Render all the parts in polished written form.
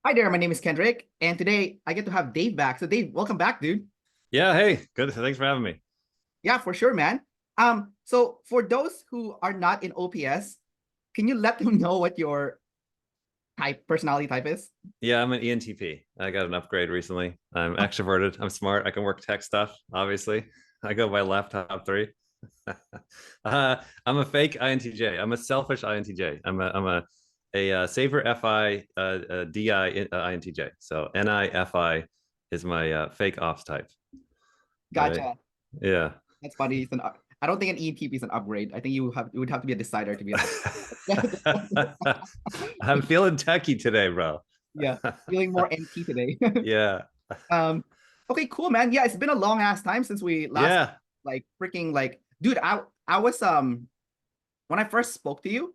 Hi there, my name is Kendrick, and today I get to have Dave back. So Dave, welcome back, dude. Yeah, hey, good. Thanks for having me. Yeah, for sure, man. So for those who are not in OPS, can you let them know what your personality type is? Yeah, I'm an ENTP. I got an upgrade recently. I'm extroverted. I'm smart. I can work tech stuff, obviously. I go by laptop three. I'm a fake INTJ. I'm a selfish INTJ. I'm a saver FI DI INTJ. So NIFI is my fake ops type. Right? Gotcha. Yeah. That's funny. I don't think an ENTP is an upgrade. I think you would have to be a decider to be an upgrade. I'm feeling techie today, bro. Yeah, feeling more NT today. Yeah. Um, okay, cool, man. Yeah, it's been a long ass time since we last Yeah. like freaking like, dude. I was when I first spoke to you.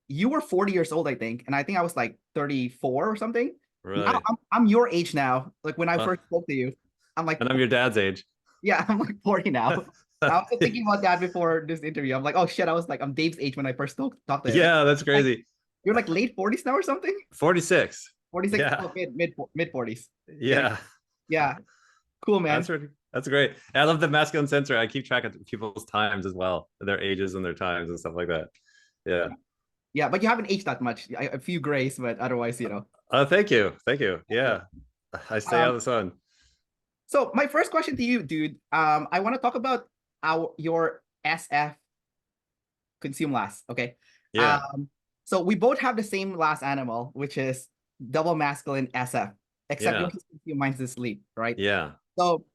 You were 40 years old, I think, and I think I was like 34 or something. Now Really. I'm your age now. Like when I Uh, first spoke to you, I'm like, and I'm your dad's age. yeah, I'm like 40 now. I was just thinking about that before this interview. I'm like, oh shit, I was like, I'm Dave's age when I first talked to him. Yeah, that's Like crazy. you're like late 40s now or something? 46. 46, Yeah. oh, mid 40s. Getting Yeah. yeah, cool, man. That's great. I love the masculine sensor. I keep track of people's times as well, their ages and their times and stuff like that. Yeah. Yeah, but you haven't aged that much. A few grays, but otherwise, Oh, thank you. Thank you. yeah. Yeah. I stay out Um, of the sun. so my first question to you, dude, I want to talk about your SF consume last. Okay. Yeah. Um, so we both have the same last animal, which is double masculine SF, except yours Yeah. is consume, mine's is sleep, right? Yeah. So,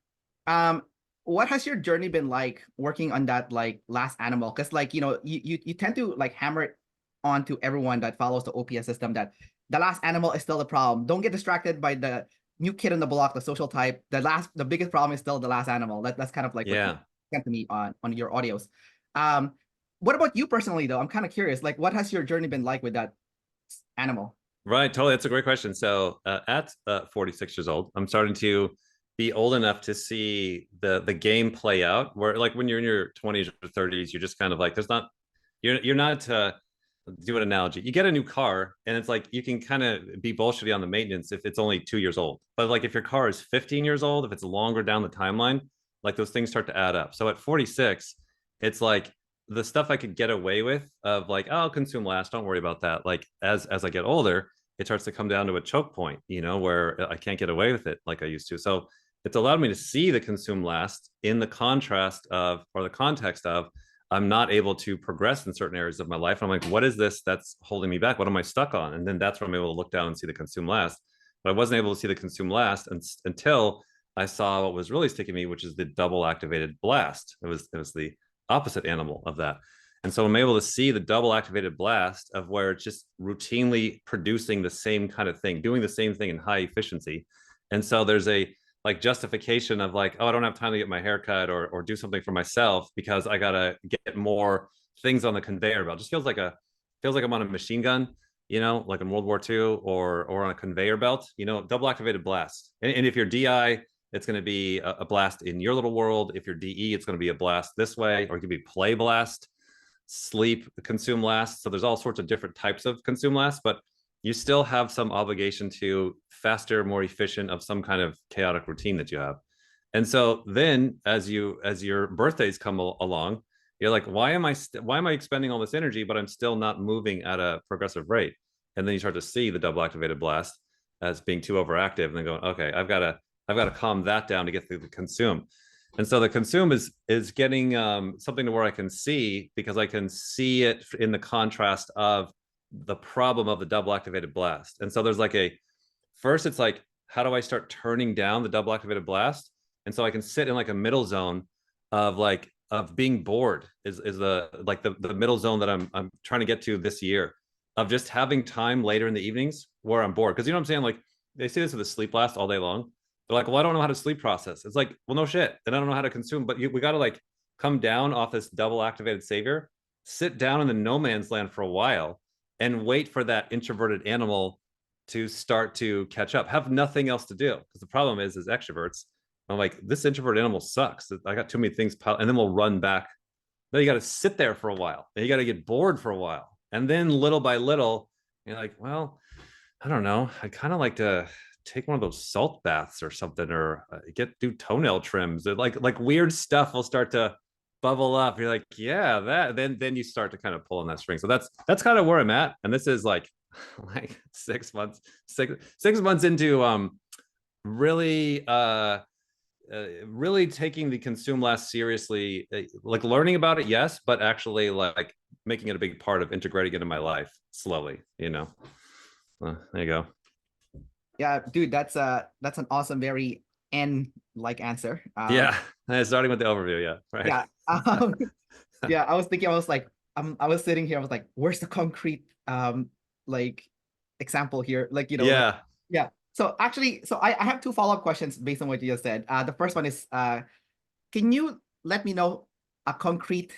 um, what has your journey been like working on that like last animal? Because like you tend to like hammer it onto everyone that follows the OPS system that the last animal is still the problem. Don't get distracted by the new kid on the block, the social type. The biggest problem is still the last animal. That's kind of like what you Yeah. sent to me on your audios. Um, what about you personally though? I'm kind of curious. Like, what has your journey been like with that animal? Right. Totally. That's a great question. So at 46 years old, I'm starting to be old enough to see the game play out where like when you're in your 20s or 30s, you're just kind of like, there's not, you're not do an analogy. You get a new car and it's like you can kind of be bullshitty on the maintenance if it's only 2 years old. But like if your car is 15 years old, if it's longer down the timeline, like those things start to add up. So at 46, it's like the stuff I could get away with of like, oh, I'll consume last, don't worry about that. Like as I get older, it starts to come down to a choke point, where I can't get away with it like I used to. So it's allowed me to see the consume last in the contrast of or the context of I'm not able to progress in certain areas of my life. And I'm like, what is this that's holding me back? What am I stuck on? And then that's when I'm able to look down and see the consume last. But I wasn't able to see the consume last until I saw what was really sticking me, which is the double activated blast. It was the opposite animal of that. And so I'm able to see the double activated blast of where it's just routinely producing the same kind of thing, doing the same thing in high efficiency. And so there's a like justification of like, oh, I don't have time to get my hair cut or do something for myself because I gotta get more things on the conveyor belt. It just feels like I'm on a machine gun, like in World War II or on a conveyor belt, double activated blast. And if you're DI, it's going to be a blast in your little world. If you're DE, it's going to be a blast this way, or it could be play blast, sleep, consume last. So there's all sorts of different types of consume last, but you still have some obligation to faster, more efficient of some kind of chaotic routine that you have. And so then as your birthdays come along, you're like, why am I expending all this energy, but I'm still not moving at a progressive rate? And then you start to see the double activated blast as being too overactive and then going, okay, I've got to calm that down to get through the consume. And so the consume is getting something to where I can see because I can see it in the contrast of the problem of the double activated blast. And so there's like first it's like, how do I start turning down the double activated blast? And so I can sit in like a middle zone of being bored is the middle zone that I'm trying to get to this year of just having time later in the evenings where I'm bored. Cause you know what I'm saying? Like they say this with the sleep last all day long. They're like, well, I don't know how to sleep process. It's like, well, no shit. Then I don't know how to consume, but we got to like come down off this double activated savior, sit down in the no man's land for a while and wait for that introverted animal to start to catch up. Have nothing else to do. Because the problem is, as extroverts, I'm like, this introvert animal sucks. I got too many things, and then we'll run back. Then you got to sit there for a while. Then you got to get bored for a while. And then little by little, you're like, well, I don't know. I kind of like to take one of those salt baths or something, or do toenail trims. Like weird stuff will start to bubble up. You're like, yeah, that. Then you start to kind of pull on that string. So that's kind of where I'm at. And this is like like 6 months, 6 months into really really taking the consume less seriously, like learning about it, yes, but actually like making it a big part of integrating it in my life slowly, there you go. Yeah, dude, that's an awesome, very N like answer. Yeah, starting with the overview, yeah, right. Yeah. Yeah, I was thinking, I was like, I was sitting here, I was like, where's the concrete like example here? Like, like, Yeah, yeah. So actually, so I have two follow-up questions based on what you just said. The first one is can you let me know a concrete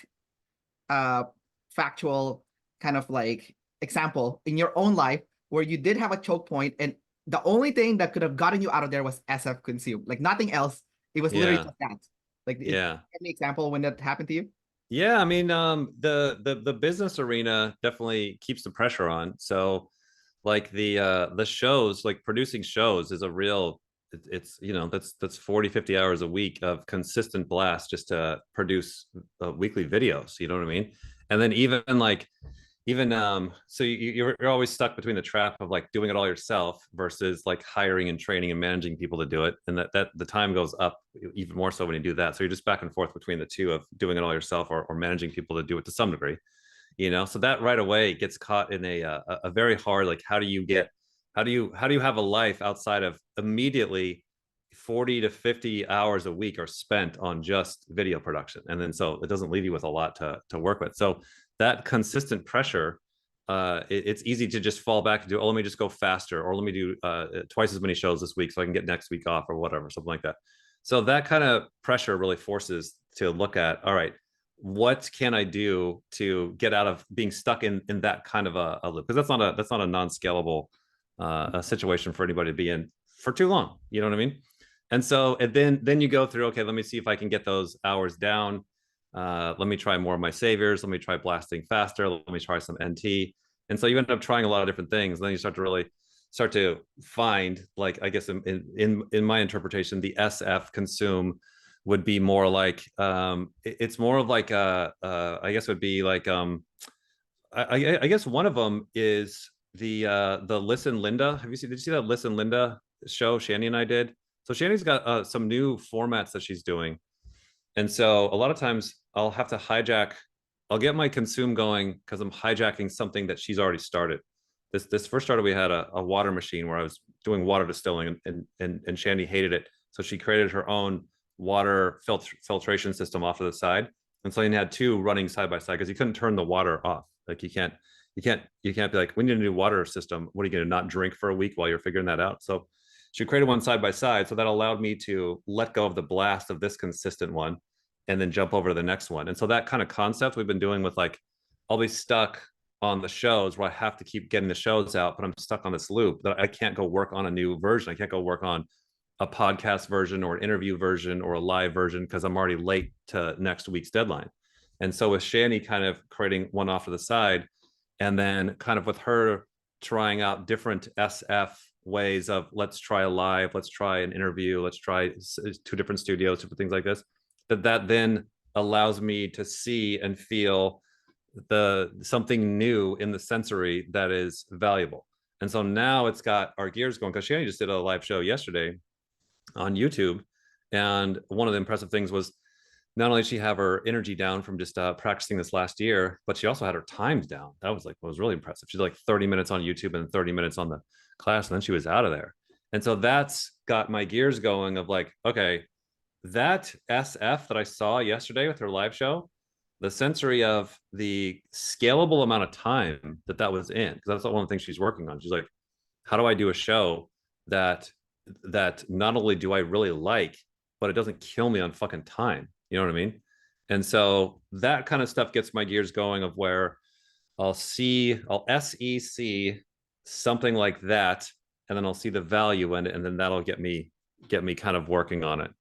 uh factual kind of like example in your own life where you did have a choke point and the only thing that could have gotten you out of there was SF consume, like nothing else. It was literally yeah, just that. Like, yeah. any example when that happened to you? Yeah, I mean, the business arena definitely keeps the pressure on. So, like the shows, like producing shows is a real. It's that's 40, 50 hours a week of consistent blast just to produce weekly videos. You know what I mean? And then even so you're always stuck between the trap of like doing it all yourself versus like hiring and training and managing people to do it, and that the time goes up even more so when you do that. So you're just back and forth between the two of doing it all yourself, or managing people to do it to some degree, so that right away gets caught in a very hard, like, how do you have a life outside of immediately 40 to 50 hours a week are spent on just video production, and then so it doesn't leave you with a lot to work with. So that consistent pressure, it's easy to just fall back and do, oh, let me just go faster, or let me do twice as many shows this week so I can get next week off, or whatever, something like that. So that kind of pressure really forces to look at, all right, what can I do to get out of being stuck in that kind of a loop? Because that's not a non-scalable a situation for anybody to be in for too long. You know what I mean? And then you go through, okay, let me see if I can get those hours down. Let me try more of my saviors. Let me try blasting faster. Let me try some NT. And so you end up trying a lot of different things. And then you start to find, like, I guess in my interpretation, the SF consume would be more like it's more of like I guess it would be like I guess one of them is the Listen Linda. Did you see that Listen Linda show Shani and I did? So Shani's got some new formats that she's doing, and so a lot of times I'll get my consume going because I'm hijacking something that she's already started. This first started, we had a water machine where I was doing water distilling, and Shandy hated it. So she created her own water filtration system off to the side. And so you had two running side by side because you couldn't turn the water off. Like you can't be like, we need a new water system. What are you going to not drink for a week while you're figuring that out? So she created one side by side. So that allowed me to let go of the blast of this consistent one and then jump over to the next one. And so that kind of concept we've been doing with, like, I'll be stuck on the shows where I have to keep getting the shows out, but I'm stuck on this loop that I can't go work on a new version. I can't go work on a podcast version or an interview version or a live version because I'm already late to next week's deadline. And so with Shani kind of creating one off to the side, and then kind of with her trying out different SF ways of, let's try a live, let's try an interview, let's try two different studios, different things like this, that then allows me to see and feel the something new in the sensory that is valuable. And so now it's got our gears going, because Shani just did a live show yesterday on YouTube. And one of the impressive things was, not only did she have her energy down from just practicing this last year, but she also had her times down. That was like what was really impressive. She's like 30 minutes on YouTube and 30 minutes on the class, and then she was out of there. And so that's got my gears going of like, okay, that SF that I saw yesterday with her live show, the sensory of the scalable amount of time that was in, because that's one of the things she's working on. She's like, how do I do a show that not only do I really like, but it doesn't kill me on fucking time? You know what I mean? And so that kind of stuff gets my gears going, of where I'll SEC something like that, and then I'll see the value in it, and then that'll get me kind of working on it.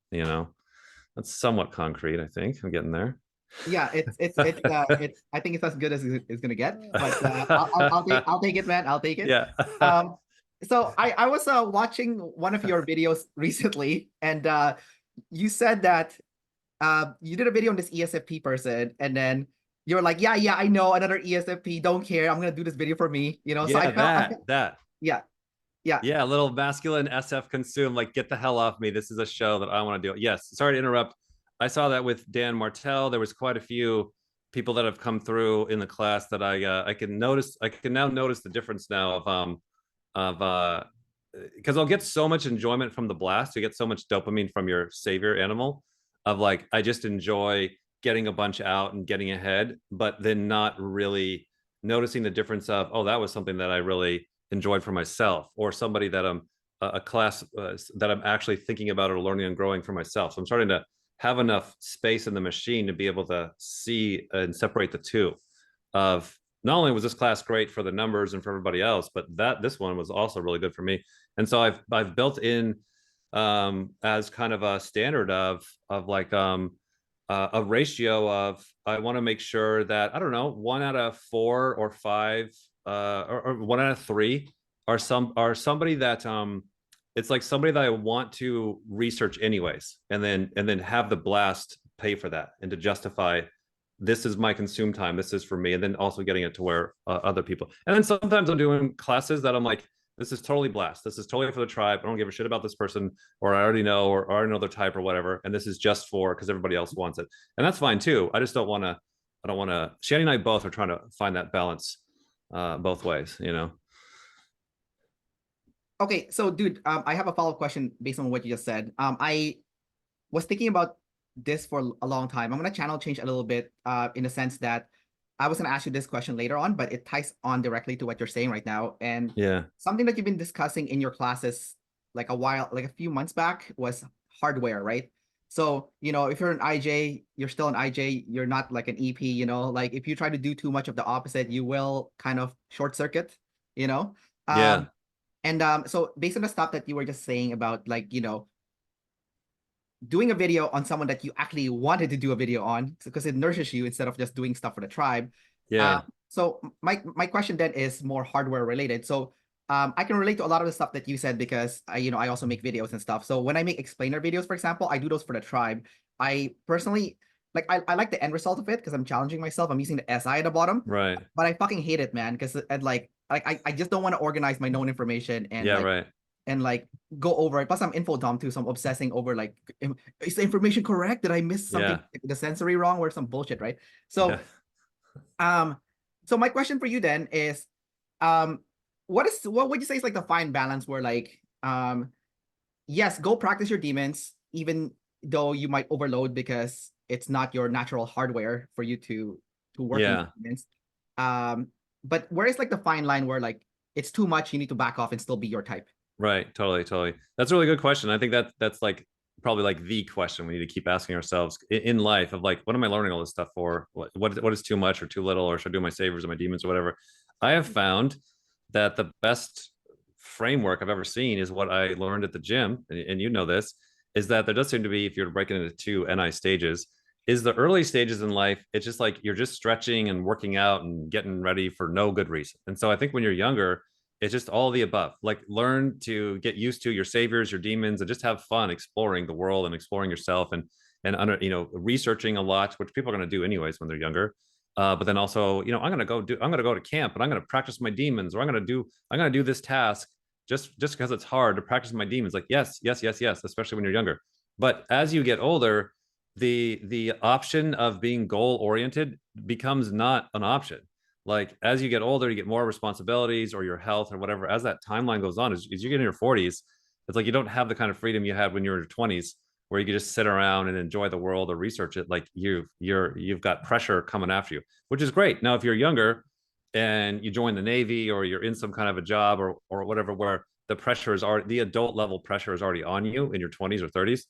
That's somewhat concrete. I think I'm getting there. Yeah, it's I think it's as good as it's gonna get, but I'll take it, man. I'll take it. Yeah. Um, So I was watching one of your videos recently, and you said that you did a video on this ESFP person, and then you're like, yeah, yeah, I know another ESFP, don't care, I'm gonna do this video for me, you know. So Yeah, I that felt, that. yeah, yeah. Yeah, a little masculine SF consume, like get the hell off me. This is a show that I want to do. Yes, sorry to interrupt. I saw that with Dan Martell. There was quite a few people that have come through in the class that I can notice. I can now notice the difference now of because I'll get so much enjoyment from the blast. You get so much dopamine from your savior animal of like I just enjoy getting a bunch out and getting ahead, but then not really noticing the difference of, oh, that was something that I really enjoyed for myself, or somebody that I'm a class that I'm actually thinking about or learning and growing for myself. So I'm starting to have enough space in the machine to be able to see and separate the two of not only was this class great for the numbers and for everybody else, but that this one was also really good for me. And so I've built in as kind of a standard of like a ratio of I want to make sure that I don't know 1 out of 4 or 5 or 1 out of 3 are somebody that it's like somebody that I want to research anyways, and then have the blast pay for that and to justify this is my consume time, this is for me, and then also getting it to where other people. And then sometimes I'm doing classes that I'm like, this is totally blast, this is totally for the tribe, I don't give a shit about this person, or I already know, or I already know their type or whatever, and this is just for because everybody else wants it, and that's fine too. I just don't want to. I don't want to. Shanny and I both are trying to find that balance both ways, you know. Okay, so dude, I have a follow-up question based on what you just said. I was thinking about this for a long time. I'm gonna channel change a little bit, in the sense that I was gonna ask you this question later on, but it ties on directly to what you're saying right now. And Yeah, something that you've been discussing in your classes like a few months back was hardware, right? So, you know, if you're an IJ, you're still an IJ, you're not like an EP, you know, like if you try to do too much of the opposite, you will kind of short circuit, you know? yeah, And so based on the stuff that you were just saying about like, you know, doing a video on someone that you actually wanted to do a video on because it nourishes you instead of just doing stuff for the tribe. yeah, So my question then is more hardware related. So I can relate to a lot of the stuff that you said because I also make videos and stuff. So when I make explainer videos, for example, I do those for the tribe. I personally like I like the end result of it because I'm challenging myself. I'm using the SI at the bottom, right, but I fucking hate it, man. Because I just don't want to organize my known information and yeah, right, like go over it. Plus, I'm info dumb too, so I'm obsessing over like, is the information correct? Did I miss something, yeah, the sensory wrong, or some bullshit, right? yeah, So, um, so my question for you then is, um, what would you say is like the fine balance where like, yes, go practice your demons, even though you might overload because it's not your natural hardware for you to work on yeah. demons. Um, but where is like the fine line where like it's too much, you need to back off and still be your type? Right, totally, totally. That's a really good question. I think that's like probably like the question we need to keep asking ourselves in life of like, what am I learning all this stuff for? What is too much or too little, or should I do my savers or my demons or whatever? I have found that the best framework I've ever seen is what I learned at the gym, and you know this, is that there does seem to be, if you're breaking it into two NI stages, is the early stages in life, it's just like you're just stretching and working out and getting ready for no good reason. And so I think when you're younger, it's just all the above. Like learn to get used to your saviors, your demons, and just have fun exploring the world and exploring yourself and under researching a lot, which people are going to do anyways when they're younger. But then also, I'm gonna go to camp and I'm gonna practice my demons, or I'm gonna do this task just because it's hard to practice my demons. Like yes, yes, yes, yes, especially when you're younger. But as you get older, the option of being goal oriented becomes not an option. Like as you get older, you get more responsibilities or your health or whatever. As that timeline goes on, as you get in your 40s, it's like you don't have the kind of freedom you had when you were in your 20s, where you could just sit around and enjoy the world or research it. Like you've got pressure coming after you, which is great. Now, if you're younger and you join the Navy or you're in some kind of a job or whatever, where the pressure is already the adult level pressure is already on you in your 20s or 30s,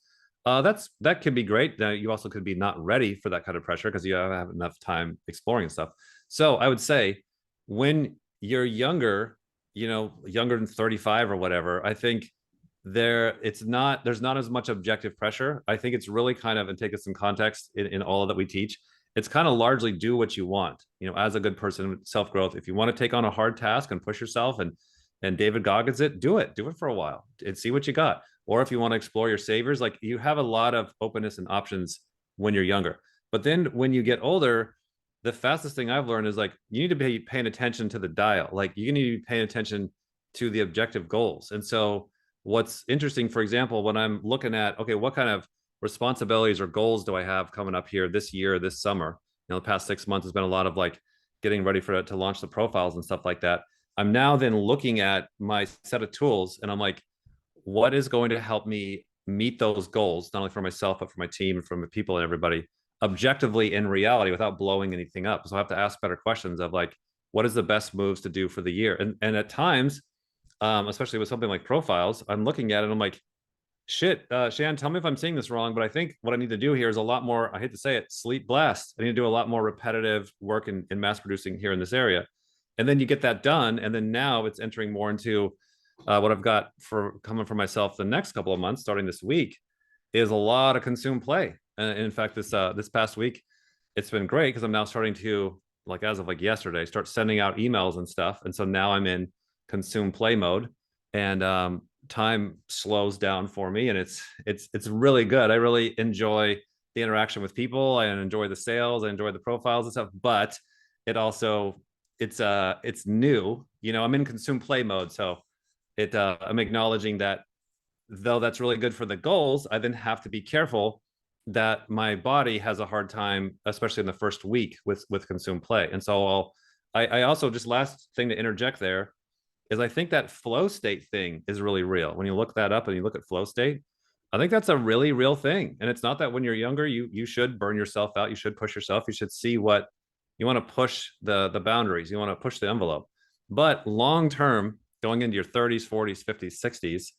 that could be great. Now you also could be not ready for that kind of pressure because you have enough time exploring and stuff. So I would say when you're younger, younger than 35 or whatever, I think there's not as much objective pressure. I think it's really kind of, and take this in context in all that we teach, it's kind of largely do what you want, as a good person, self growth. If you want to take on a hard task and push yourself and and David Goggins it, do it for a while and see what you got. Or if you want to explore your saviors, like you have a lot of openness and options when you're younger. But then when you get older, the fastest thing I've learned is like you need to be paying attention to the dial. Like you need to be paying attention to the objective goals. And so what's interesting, for example, when I'm looking at, okay, what kind of responsibilities or goals do I have coming up here this year, this summer? The past 6 months has been a lot of like getting ready for to launch the profiles and stuff like that. I'm now then looking at my set of tools and I'm like, what is going to help me meet those goals, not only for myself, but for my team and for my people and everybody objectively in reality without blowing anything up. So I have to ask better questions of like, what is the best moves to do for the year? And at times, especially with something like profiles, I'm looking at it and I'm like, shit, Shan, tell me if I'm saying this wrong, but I think what I need to do here is a lot more, I hate to say it, sleep blast. I need to do a lot more repetitive work in mass producing here in this area. And then you get that done. And then now it's entering more into what I've got for coming for myself the next couple of months, starting this week, is a lot of consume play. In fact, this past week, it's been great because I'm now starting to, like as of like yesterday, start sending out emails and stuff. And so now I'm in consume play mode, and time slows down for me, and it's really good. I really enjoy the interaction with people. I enjoy the sales. I enjoy the profiles and stuff. But it also it's new. I'm in consume play mode, so I'm acknowledging that though that's really good for the goals, I then have to be careful that my body has a hard time, especially in the first week with consume play. And so I also, just last thing to interject there is I think that flow state thing is really real. When you look that up and you look at flow state, I think that's a really real thing. And it's not that when you're younger, you should burn yourself out. You should push yourself. You should see what you want to push the boundaries. You want to push the envelope. But long term, going into your 30s, 40s, 50s, 60s,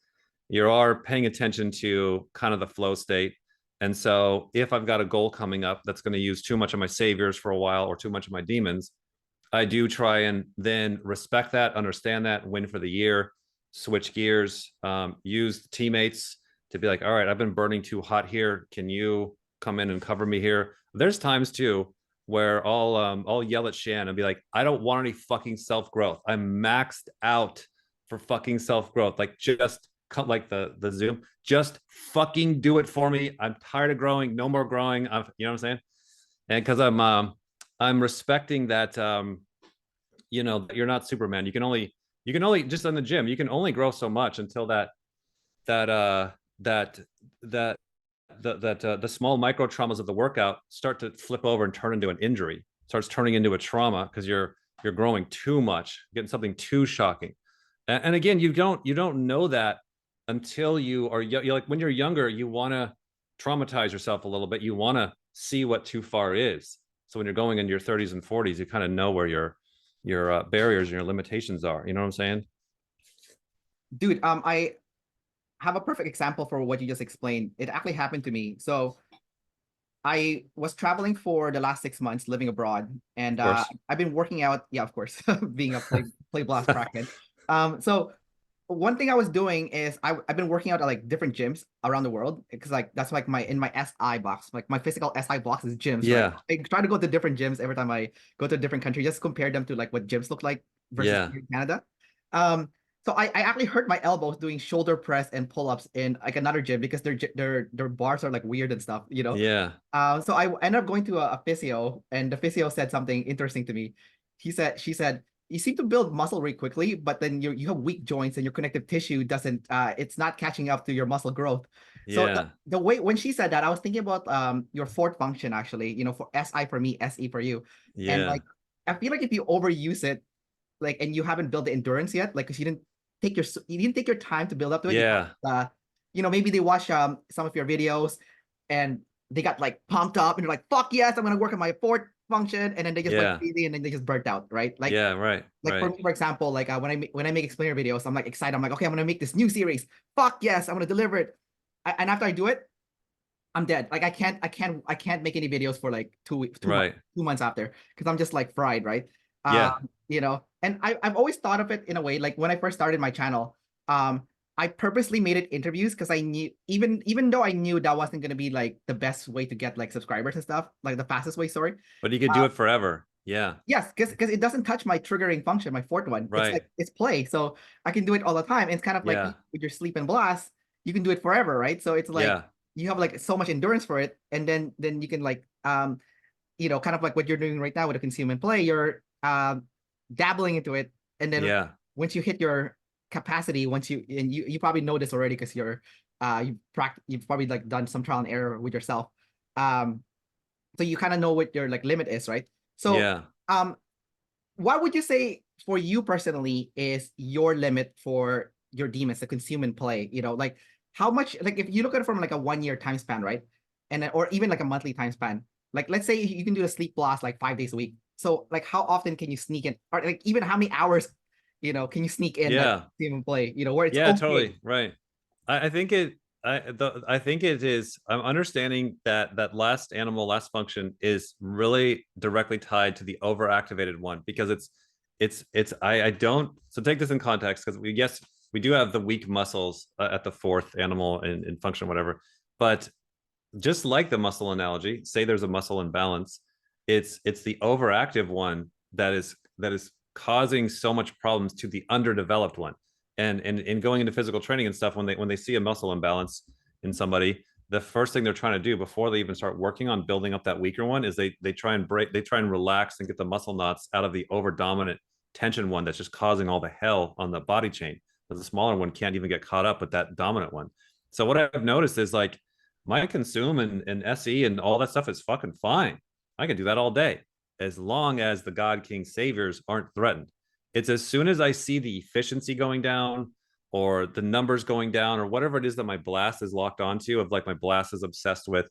you are paying attention to kind of the flow state. And so if I've got a goal coming up that's going to use too much of my saviors for a while or too much of my demons, I do try and then respect that, understand that, win for the year, switch gears, use teammates to be like, all right, I've been burning too hot here. Can you come in and cover me here? There's times too where I'll yell at Shan and be like, I don't want any fucking self-growth. I'm maxed out for fucking self-growth. Like just cut like the Zoom, just fucking do it for me. I'm tired of growing. No more growing. You know what I'm saying? And because I'm respecting that you're not Superman. You can only just in the gym, you can only grow so much until the small micro traumas of the workout start to flip over and turn into an injury, starts turning into a trauma because you're growing too much, getting something too shocking. And again, you don't know that until you're like, when you're younger, you want to traumatize yourself a little bit. You want to see what too far is. So when you're going into your 30s and 40s, you kind of know where your barriers and your limitations are. You know what I'm saying? Dude, I have a perfect example for what you just explained. It actually happened to me. So I was traveling for the last 6 months, living abroad, and I've been working out. Yeah, of course, being a play blast crackhead. So one thing I was doing is I've been working out at like different gyms around the world, because like that's like in my SI box, like my physical SI box is gyms. Yeah. Right? I try to go to different gyms every time I go to a different country, just compare them to like what gyms look like versus Canada. So I actually hurt my elbows doing shoulder press and pull-ups in like another gym because their bars are like weird and stuff, Yeah. So I ended up going to a physio, and the physio said something interesting to me. She said, you seem to build muscle really quickly, but then you have weak joints and your connective tissue doesn't, it's not catching up to your muscle growth. So the way, when she said that, I was thinking about your fourth function actually, for SI for me, SE for you. And like, I feel like if you overuse it, like, and you haven't built the endurance yet, like, because you didn't take your time to build up to it. Yeah. Maybe they watch some of your videos and they got like pumped up and they're like, fuck yes, I'm gonna work on my fourth function, and then they just went crazy and then they just burnt out, right? Like, right. Like for me, for example, like when I make explainer videos, I'm like excited. I'm like, okay, I'm gonna make this new series. Fuck yes, I'm gonna deliver it. And after I do it, I'm dead. Like I can't make any videos for like 2 months after, because I'm just like fried, right? And I've always thought of it in a way, like when I first started my channel, I purposely made it interviews because I knew, even though I knew that wasn't gonna be like the best way to get like subscribers and stuff, like the fastest way, sorry. But you could do it forever. Yeah. Yes, because it doesn't touch my triggering function, my fourth one. It's Right. like it's play, so I can do it all the time. It's kind of like Yeah. with your sleep and blast, you can do it forever, right? So it's like Yeah. you have like so much endurance for it, and then you can like kind of like what you're doing right now with the consume and play. You're dabbling into it, and then Yeah. once you hit your capacity, once you probably know this already because you've probably like done some trial and error with yourself. Um, so you kind of know what your like limit is, right? So Yeah. um what would you say for you personally is your limit for your demons, the consume and play? Like how much, like if you look at it from like a 1 year time span, right? Or even like a monthly time span. Like let's say you can do a sleep blast like 5 days a week. So like how often can you sneak in, or like even how many hours, can you sneak in like Yeah. consume and play, where it's Yeah, okay. totally. Right. I think I think it is. I'm understanding that that last animal, last function is really directly tied to the overactivated one because I don't. So take this in context because yes, we do have the weak muscles at the fourth animal in function, whatever. But just like the muscle analogy, say there's a muscle imbalance, it's the overactive one that is causing so much problems to the underdeveloped one. And in going into physical training and stuff, when they see a muscle imbalance in somebody, the first thing they're trying to do before they even start working on building up that weaker one is they try and relax and get the muscle knots out of the over dominant tension one that's just causing all the hell on the body chain. But the smaller one can't even get caught up with that dominant one. So what I've noticed is like my consume and SE and all that stuff is fucking fine. I can do that all day as long as the God King saviors aren't threatened. It's as soon as I see the efficiency going down or the numbers going down or whatever it is that my blast is locked onto, of like my blast is obsessed with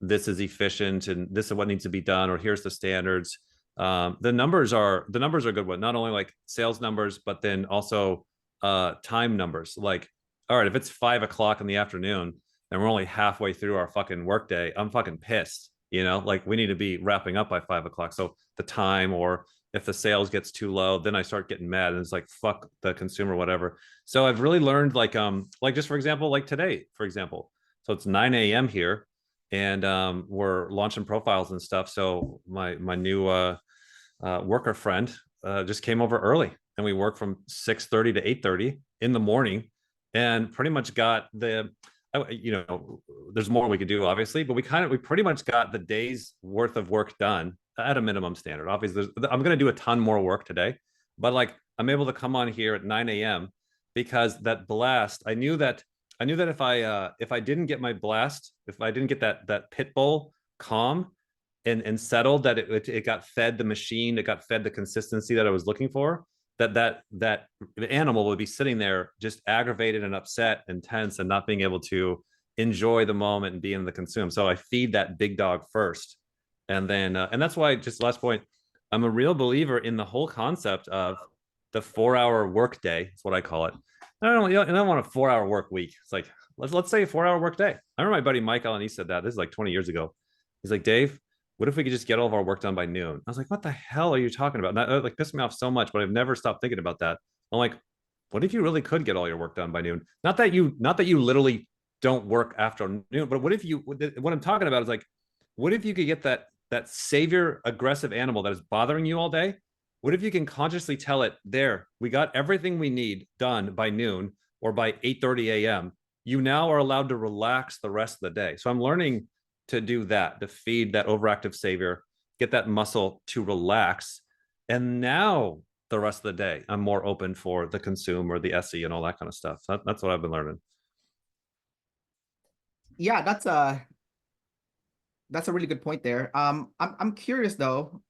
this is efficient and this is what needs to be done, or here's the standards. The numbers are a good one. Not only like sales numbers, but then also time numbers. Like, all right, if it's 5 o'clock in the afternoon and we're only halfway through our fucking workday, I'm fucking pissed. Like we need to be wrapping up by 5 o'clock. So the time, or if the sales gets too low, then I start getting mad and it's like fuck the consumer, whatever. So I've really learned like just for example, like today, for example. So it's 9 a.m. here, and we're launching profiles and stuff. So my new worker friend just came over early, and we worked from 6:30 to 8:30 in the morning, and pretty much got there's more we could do, obviously, but we pretty much got the day's worth of work done at a minimum standard. Obviously, I'm going to do a ton more work today, but like I'm able to come on here at 9 a.m. because that blast, I knew that if I didn't get my blast, if I didn't get that pit bull calm and settled, that it got fed the machine, it got fed the consistency that I was looking for, that animal would be sitting there just aggravated and upset and tense and not being able to enjoy the moment and be in the consume. So I feed that big dog first, and then and that's why, just last point, I'm a real believer in the whole concept of the 4 hour work day. That's what I call it. I don't want a 4 hour work week. It's like let's say a 4 hour work day. I remember my buddy Mike Allen, he said that. This is like 20 years ago. He's like, Dave, what if we could just get all of our work done by noon? I was like, what the hell are you talking about? And that like pissed me off so much, but I've never stopped thinking about that. I'm like, what if you really could get all your work done by noon? Not that you literally don't work after noon, but what I'm talking about is like, what if you could get that savior aggressive animal that is bothering you all day? What if you can consciously tell it, there, we got everything we need done by noon or by 8:30 a.m. You now are allowed to relax the rest of the day. So I'm learning to do that, to feed that overactive savior, get that muscle to relax. And now the rest of the day, I'm more open for the consume or the SE and all that kind of stuff. So that's what I've been learning. Yeah, that's a really good point there. I'm curious though.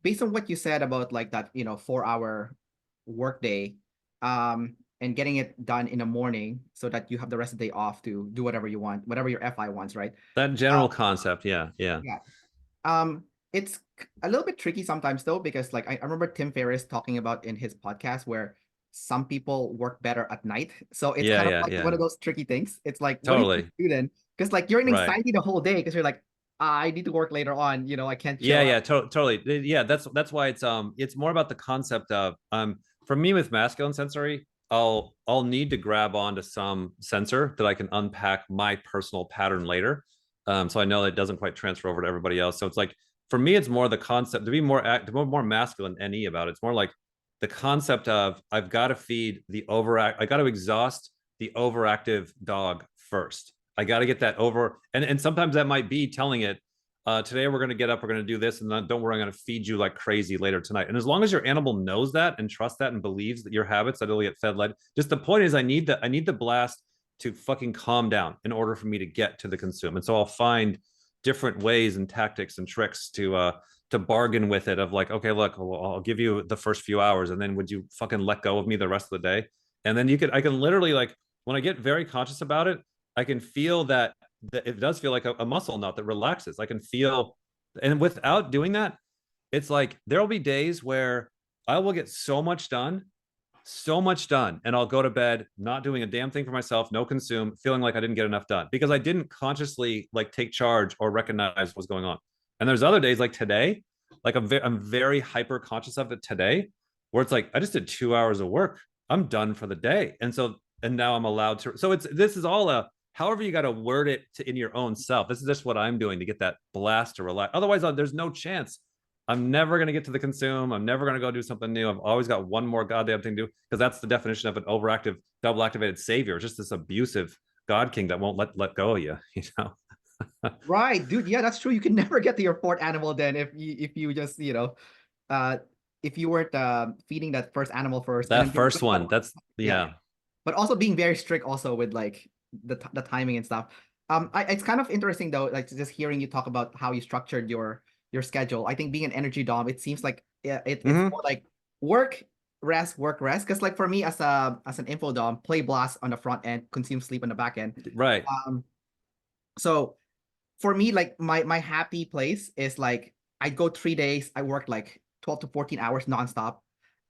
Based on what you said about like that, 4 hour workday, and getting it done in the morning so that you have the rest of the day off to do whatever you want, whatever your FI wants, right? That Uh, general concept. Yeah. Yeah. yeah. It's a little bit tricky sometimes though, because like I remember Tim Ferriss talking about in his podcast where some people work better at night. So it's Yeah. kind of Yeah. like one Yeah. of those tricky things. It's like, what do you Totally. do then? Because like you're in Right. anxiety the whole day because you're like, I need to work later on, I can't Yeah, chill out. yeah, totally. Yeah, that's why it's more about the concept of for me with masculine sensory, I'll need to grab onto some sensor that I can unpack my personal pattern later. So I know that it doesn't quite transfer over to everybody else. So it's like for me, it's more the concept to be more more masculine NE about it. It's more like the concept of I've got to feed the I got to exhaust the overactive dog first. I got to get that over, and sometimes that might be telling it, today we're going to get up, we're going to do this, and then don't worry, I'm going to feed you like crazy later tonight. And as long as your animal knows that and trusts that and believes that your habits that it'll get fed led, just the point is I need the blast to fucking calm down in order for me to get to the consume. And so I'll find different ways and tactics and tricks to bargain with it of like, okay, look, I'll give you the first few hours, and then would you fucking let go of me the rest of the day? And then I can literally like when I get very conscious about it, I can feel that it does feel like a muscle knot that relaxes. I can feel, and without doing that, it's like there will be days where I will get so much done, and I'll go to bed not doing a damn thing for myself, no consume, feeling like I didn't get enough done because I didn't consciously like take charge or recognize what's going on. And there's other days like today, like I'm very hyper conscious of it today, where it's like I just did 2 hours of work, I'm done for the day, and now I'm allowed to. So this is all a however you got to word it in your own self. This is just what I'm doing to get that blast to relax. Otherwise, there's no chance I'm never going to get to the consume. I'm never going to go do something new. I've always got one more goddamn thing to do because that's the definition of an overactive, double activated savior. It's just this abusive God king that won't let go of you, you know? Right, dude. Yeah, that's true. You can never get to your fourth animal then if you just, uh, if you weren't feeding that first animal first. And That then first one, that's, yeah, yeah. but also being very strict also with like the timing and stuff. It's kind of interesting though, like just hearing you talk about how you structured your schedule. I think being an energy dom, it seems like it's more like work, rest, work, rest. Because like for me as an info dom, play blast on the front end, consume sleep on the back end. Right. So for me, like my happy place is like I go 3 days, I work like 12 to 14 hours nonstop,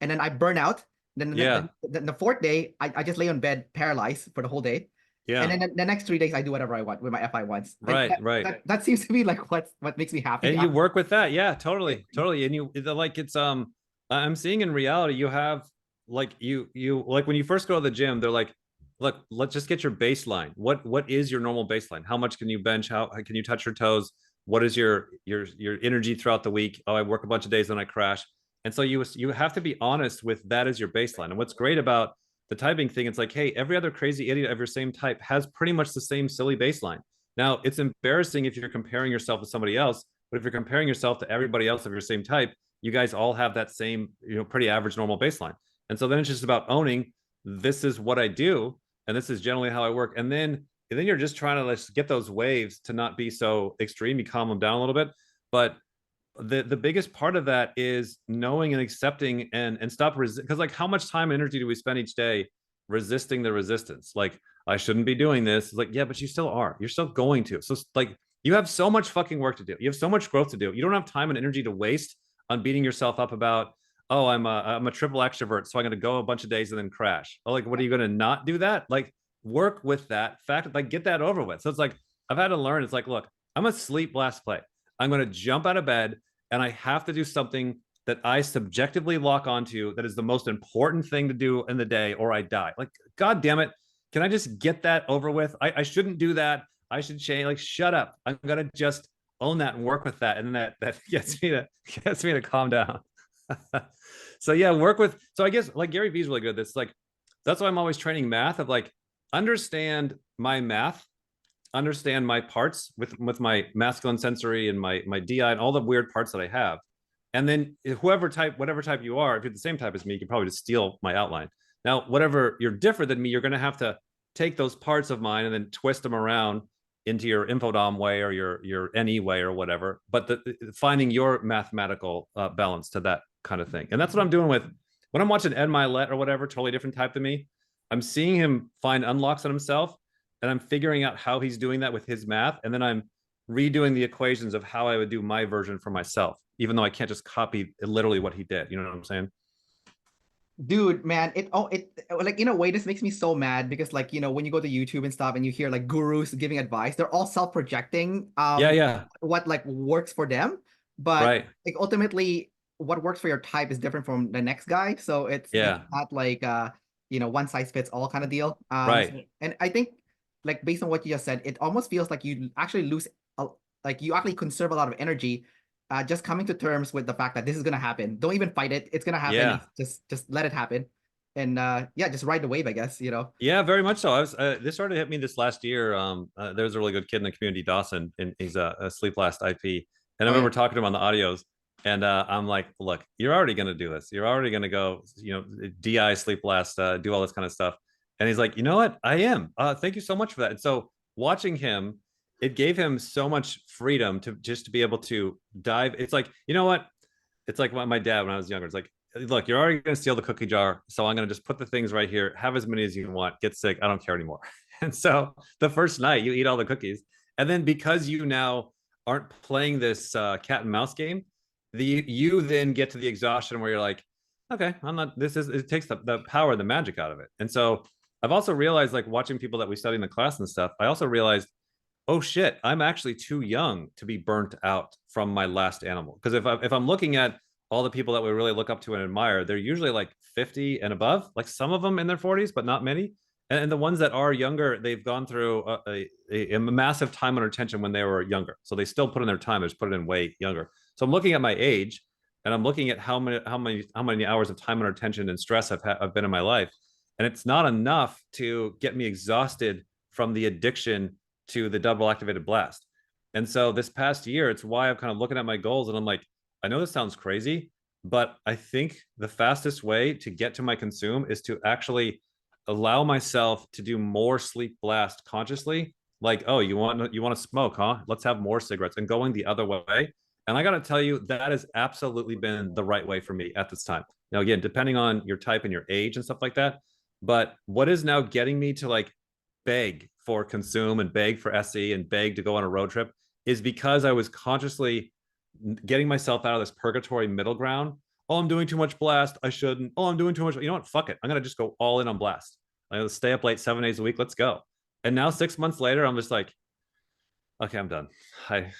and then I burn out. Then Yeah. the fourth day, I just lay on bed paralyzed for the whole day. And Yeah. then the next 3 days, I do whatever I want with my FI ones. And Right. Right. that seems to be like what makes me happy. And you work with that. Yeah, totally. Totally. And like it's, I'm seeing in reality, you have like, you like when you first go to the gym, they're like, look, let's just get your baseline. What is your normal baseline? How much can you bench? How can you touch your toes? What is your energy throughout the week? Oh, I work a bunch of days, then I crash. And so you have to be honest with that as your baseline. And what's great about the typing thing, it's like, hey, every other crazy idiot of your same type has pretty much the same silly baseline. Now, it's embarrassing if you're comparing yourself to somebody else, but if you're comparing yourself to everybody else of your same type, you guys all have that same, pretty average normal baseline. And so then it's just about owning, this is what I do, and this is generally how I work. And then you're just trying to like get those waves to not be so extreme. You calm them down a little bit. But the biggest part of that is knowing and accepting and stop because like how much time and energy do we spend each day resisting the resistance? Like I shouldn't be doing this. It's like, yeah, but you still are. You're still going to. So like you have so much fucking work to do. You have so much growth to do. You don't have time and energy to waste on beating yourself up about, oh, I'm a triple extrovert, so I'm going to go a bunch of days and then crash. Oh, like, what are you going to not do that? Like, work with that fact, like, get that over with. So it's like, I've had to learn. It's like, look, I'm a sleep blast play. I'm going to jump out of bed and I have to do something that I subjectively lock onto that is the most important thing to do in the day or I die. Like, God damn it. Can I just get that over with? I shouldn't do that. I should change. Like, shut up. I'm going to just own that and work with that. And then that gets me to calm down. So yeah, so I guess like Gary Vee's really good at this. Like, that's why I'm always training math of like, understand my math, understand my parts with my masculine sensory and my DI and all the weird parts that I have. And then whatever type you are, if you're the same type as me, you can probably just steal my outline. Now, whatever you're different than me, you're going to have to take those parts of mine and then twist them around into your infodom way or your NE way or whatever. But finding your mathematical balance to that kind of thing. And that's what I'm doing with when I'm watching Ed Milet or whatever, totally different type than me. I'm seeing him find unlocks on himself, and I'm figuring out how he's doing that with his math. And then I'm redoing the equations of how I would do my version for myself, even though I can't just copy literally what he did. You know what I'm saying? Dude, man, it like in a way this makes me so mad because like when you go to YouTube and stuff and you hear like gurus giving advice, they're all self-projecting Yeah. what like works for them, but Right. like ultimately what works for your type is different from the next guy, so it's Yeah. not like one size fits all kind of deal. Right. And I think like based on what you just said, it almost feels like you actually lose like you actually conserve a lot of energy just coming to terms with the fact that this is gonna happen. Don't even fight it. It's gonna happen. Yeah. Just let it happen, and yeah, just ride the wave, I guess. You know. Yeah, very much so. I was this started to hit me this last year. There's a really good kid in the community, Dawson, and he's a sleep last IP. And I Oh yeah. remember talking to him on the audios, and I'm like, look, you're already gonna do this. You're already gonna go, DI sleep last, do all this kind of stuff. And he's like, you know what? I am. Thank you so much for that. And so watching him, it gave him so much freedom to just to be able to dive. It's like, you know what? It's like my dad when I was younger. It's like, look, you're already going to steal the cookie jar. So I'm going to just put the things right here, have as many as you want, get sick. I don't care anymore. And so the first night you eat all the cookies. And then because you now aren't playing this cat and mouse game, you then get to the exhaustion where you're like, okay, I'm not, it takes the power, the magic out of it. And so I've also realized, like watching people that we study in the class and stuff, I also realized, oh shit, I'm actually too young to be burnt out from my last animal. Because if I'm looking at all the people that we really look up to and admire, they're usually like 50 and above, like some of them in their 40s, but not many. And the ones that are younger, they've gone through a massive time under tension when they were younger. So they still put in their time, they just put it in way younger. So I'm looking at my age, and I'm looking at how many hours of time under tension and stress I've been in my life, and it's not enough to get me exhausted from the addiction to the double activated blast. And so this past year, it's why I'm kind of looking at my goals and I'm like, I know this sounds crazy, but I think the fastest way to get to my consume is to actually allow myself to do more sleep blast consciously. Like, oh, you want to smoke, huh? Let's have more cigarettes, and going the other way. And I got to tell you, that has absolutely been the right way for me at this time. Now, again, depending on your type and your age and stuff like that. But what is now getting me to like beg for consume and beg for SE and beg to go on a road trip is because I was consciously getting myself out of this purgatory middle ground. Oh, I'm doing too much blast. I shouldn't. Oh, I'm doing too much. You know what? Fuck it. I'm going to just go all in on blast. I'm going to stay up late 7 days a week. Let's go. And now 6 months later, I'm just like, okay, I'm done. I,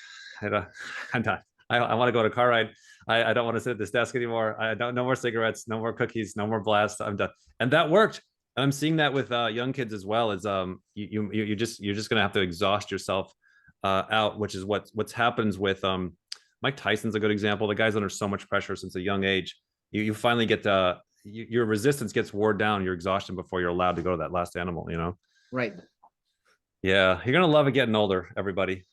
I I'm done. I want to go on a car ride. I don't want to sit at this desk anymore. I don't, no more cigarettes, no more cookies, no more blast. I'm done. And that worked. And I'm seeing that with young kids as well. As you're just gonna have to exhaust yourself out, which is what's happens with Mike Tyson's a good example. The guy's under so much pressure since a young age. You finally get your resistance gets wore down, your exhaustion before you're allowed to go to that last animal. Right. Yeah, you're gonna love it getting older, everybody.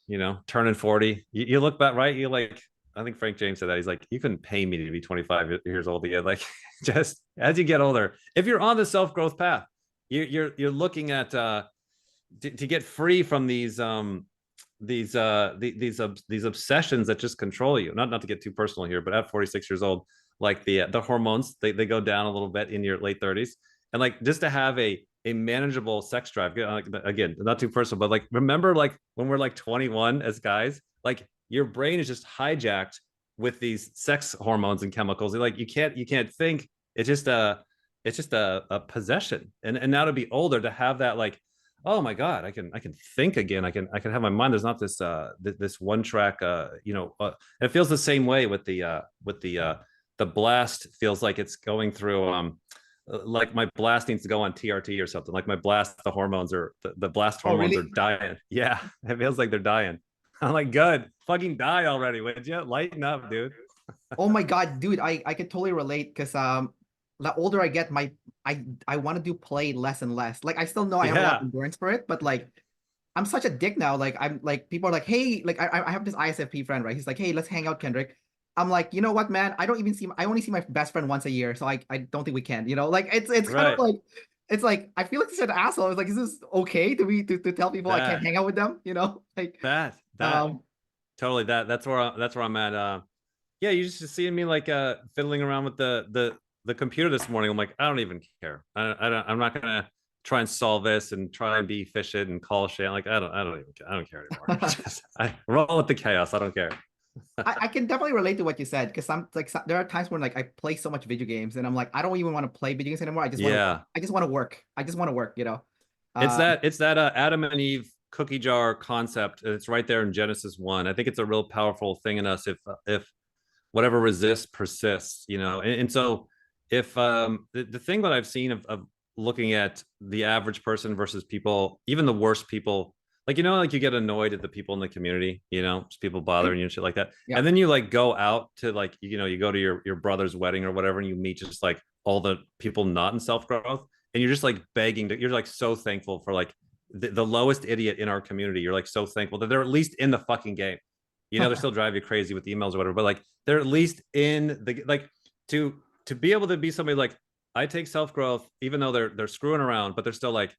Turning 40. You look back, right? You like, I think Frank James said that. He's like, you can pay me to be 25 years old again. Like, just as you get older, if you're on the self growth path, you're looking at to get free from these obsessions that just control you. Not to get too personal here, but at 46 years old, like the hormones, they go down a little bit in your late 30s, and like just to have a manageable sex drive. Again, not too personal, but like remember, like when we're like 21 as guys, like your brain is just hijacked with these sex hormones and chemicals. Like you can't think. It's just a possession. And now to be older, to have that, like, oh my God, I can think again. I can have my mind. There's not this one track. It feels the same way with the blast. Feels like it's going through like my blast needs to go on TRT or something. Like my blast, the hormones are the blast Oh hormones really? are dying. Yeah, it feels like they're dying. I'm like, good, fucking die already, would you? Lighten up, dude. Oh my God, dude, I could totally relate because the older I get, I want to do play less and less. Like I still know I have a lot of Yeah, endurance for it, but like I'm such a dick now. Like I'm like people are like, hey, like I have this ISFP friend, right? He's like, hey, let's hang out, Kendrick. I'm like, you know what, man? I only see my best friend once a year, so I don't think we can. Like it's kind of right. like it's like I feel like such an asshole. It's like, is this okay to be to tell people I can't That hang out with them? Like that um totally, that's where I'm at. Yeah, you just seeing me like fiddling around with the computer this morning. I'm like, I don't even care. I'm not gonna try and solve this and try and be efficient and call shit. Like I don't even care. I don't care anymore. I roll with the chaos. I don't care. I can definitely relate to what you said because there are times when like I play so much video games and I'm like I don't even want to play video games anymore. Yeah, I just want to work. I just want to work. it's Um, that Adam and Eve cookie jar concept. It's right there in Genesis 1. I think it's a real powerful thing in us if whatever resists persists. And so if the thing that I've seen of looking at the average person versus people, even the worst people like, you know, like you get annoyed at the people in the community, you know, just people bothering you and shit like that. Yeah. And then you like go out to like, you know, you go to your brother's wedding or whatever, and you meet just like all the people not in self-growth. And you're just like begging to, you're like so thankful for like the lowest idiot in our community. You're like so thankful that they're at least in the fucking game. You know, they're still drive you crazy with emails or whatever, but like they're at least in the like to be able to be somebody like I take self-growth, even though they're screwing around, but they're still like,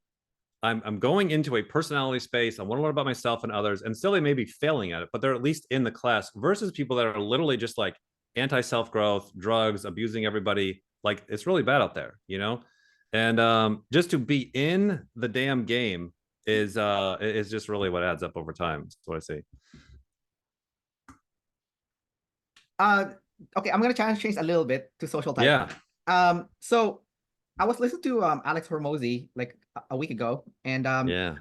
I'm going into a personality space. I want to learn about myself and others, and still they may be failing at it, but they're at least in the class. Versus people that are literally just like anti self growth, drugs, abusing everybody. Like it's really bad out there, you know. And just to be in the damn game is just really what adds up over time. That's what I see. Okay, I'm gonna change a little bit to social type. Yeah. So I was listening to Alex Hormozy like a week ago, and Yeah.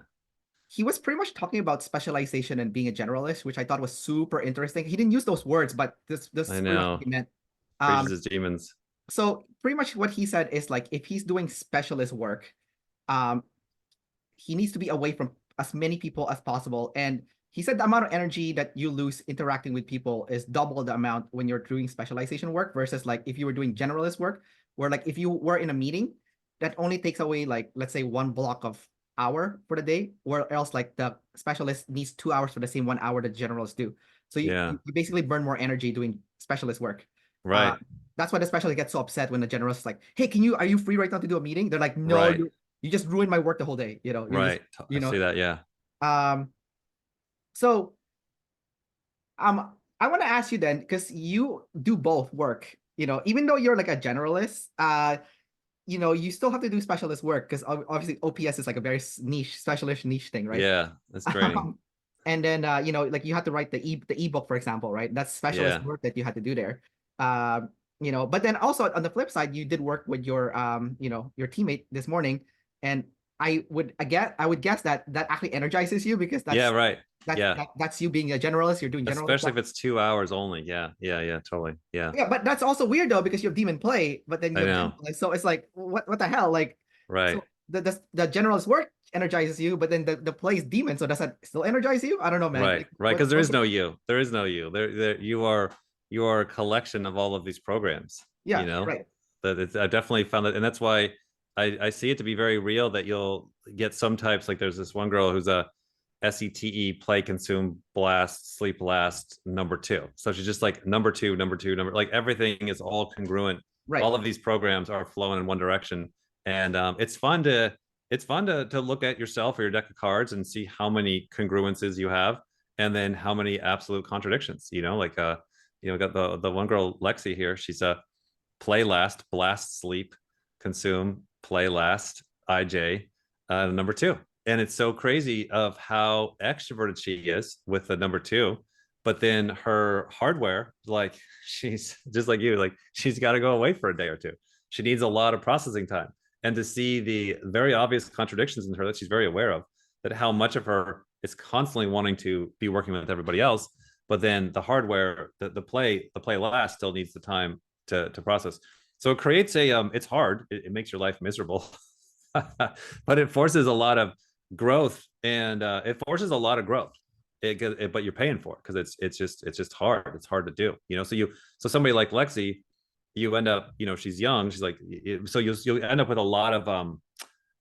he was pretty much talking about specialization and being a generalist, which I thought was super interesting. He didn't use those words, but this I pretty much know. what he meant. Preaches his demons. So pretty much what he said is like if he's doing specialist work, um, he needs to be away from as many people as possible. And he said the amount of energy that you lose interacting with people is double the amount when you're doing specialization work versus like if you were doing generalist work, where like if you were in a meeting, that only takes away like let's say one block of hour for the day, or else like the specialist needs 2 hours for the same 1 hour that generalists do. So Yeah. you basically burn more energy doing specialist work. Right. That's why the specialist gets so upset when the generalist is like, "Hey, are you free right now to do a meeting?" They're like, "No, Right. you just ruined my work the whole day. You're just Right. I you know." see that. Yeah. Um, so I want to ask you then, because you do both work, even though you're like a generalist, you still have to do specialist work because obviously OPS is like a very niche, specialist niche thing, right? Yeah. That's draining. And then like you had to write the ebook, for example, right? That's specialist Yeah. work that you had to do there. But then also on the flip side, you did work with your teammate this morning, and I would guess that actually energizes you because Yeah. Right. Yeah. that's you being a generalist. You're doing generalist Especially stuff. if it's 2 hours only. Yeah. Yeah. Yeah. Totally. Yeah. Yeah, but that's also weird though because you have demon play, but then you I have know. generalist. So it's like what the hell? Like, Right. so the generalist work energizes you, but then the play is demon. So does that still energize you? I don't know, man. Right. Like, Right. Because there is no you. There is no you. You are a collection of all of these programs. You yeah, know right. that I definitely found that, and that's why I see it to be very real that you'll get some types. Like there's this one girl who's a SETE play consume blast sleep last number two. So she's just like number two, number two, number like everything is all congruent. Right. All of these programs are flowing in one direction, and it's fun to look at yourself or your deck of cards and see how many congruences you have, and then how many absolute contradictions. Like got the one girl Lexi here. She's a play last, blast sleep, consume, play last, IJ, number two. And it's so crazy of how extroverted she is with the number two. But then her hardware, like she's just like you, like she's got to go away for a day or two. She needs a lot of processing time. And to see the very obvious contradictions in her that she's very aware of, that how much of her is constantly wanting to be working with everybody else, but then the hardware, the play last still needs the time to process. So it creates it's hard. It makes your life miserable, but it forces a lot of growth, and it forces a lot of growth. But you're paying for it because it's just hard. It's hard to do. So somebody like Lexi, you end up, she's young. She's like, so you'll end up with a lot of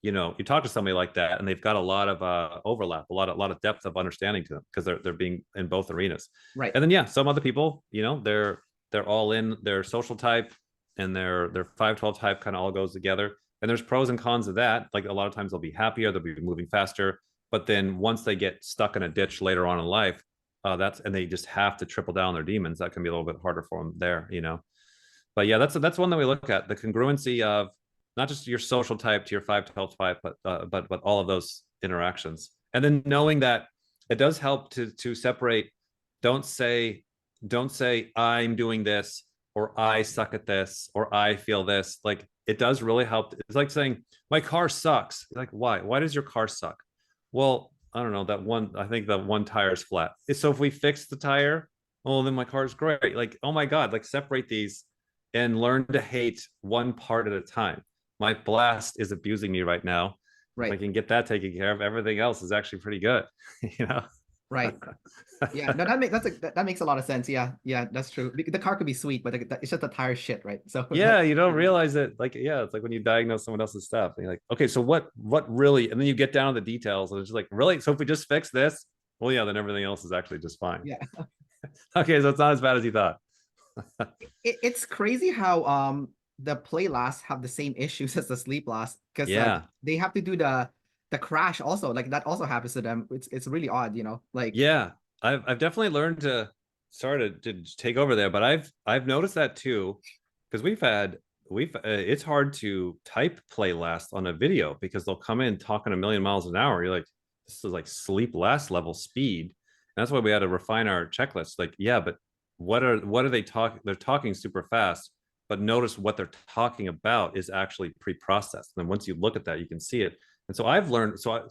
you talk to somebody like that, and they've got a lot of overlap, a lot of depth of understanding to them because they're being in both arenas. Right. And then some other people, they're all in their social type, and their 512 type kind of all goes together. And there's pros and cons of that. Like a lot of times they'll be happier, they'll be moving faster. But then once they get stuck in a ditch later on in life, and they just have to triple down their demons, that can be a little bit harder for them there. But yeah, that's one that we look at, the congruency of not just your social type to your 512 type, but all of those interactions. And then knowing that it does help to separate. Don't say I'm doing this, or I suck at this, or I feel this. Like it does really help. It's like saying my car sucks. Like why does your car suck? Well, I don't know, I think that one tire is flat. So if we fix the tire, oh, then my car's great. Like, oh my God, like separate these and learn to hate one part at a time. My blast is abusing me right now. If I Right. can get that taken care of, everything else is actually pretty good. You know? Right. Yeah. No, that makes a lot of sense. Yeah. Yeah, that's true. The car could be sweet, but it's just the tire shit, right? So Yeah, you don't realize it. Like, yeah, it's like when you diagnose someone else's stuff, and you're like, okay, so what really, and then you get down to the details, and it's just like, really? So if we just fix this, well, yeah, then everything else is actually just fine. yeah. Okay, so it's not as bad as you thought. It's crazy how the play lasts have the same issues as the sleep lasts, because like Yeah. they have to do the crash also, like that also happens to them. It's really odd, like Yeah. I've definitely learned to start to take over there, but I've noticed that too, because we've it's hard to type play last on a video because they'll come in talking a million miles an hour. You're like, this is like sleep last level speed. And that's why we had to refine our checklist. Like, yeah, but what are they talking? They're talking super fast, but notice what they're talking about is actually pre-processed. And then once you look at that, you can see it. And so I've learned. So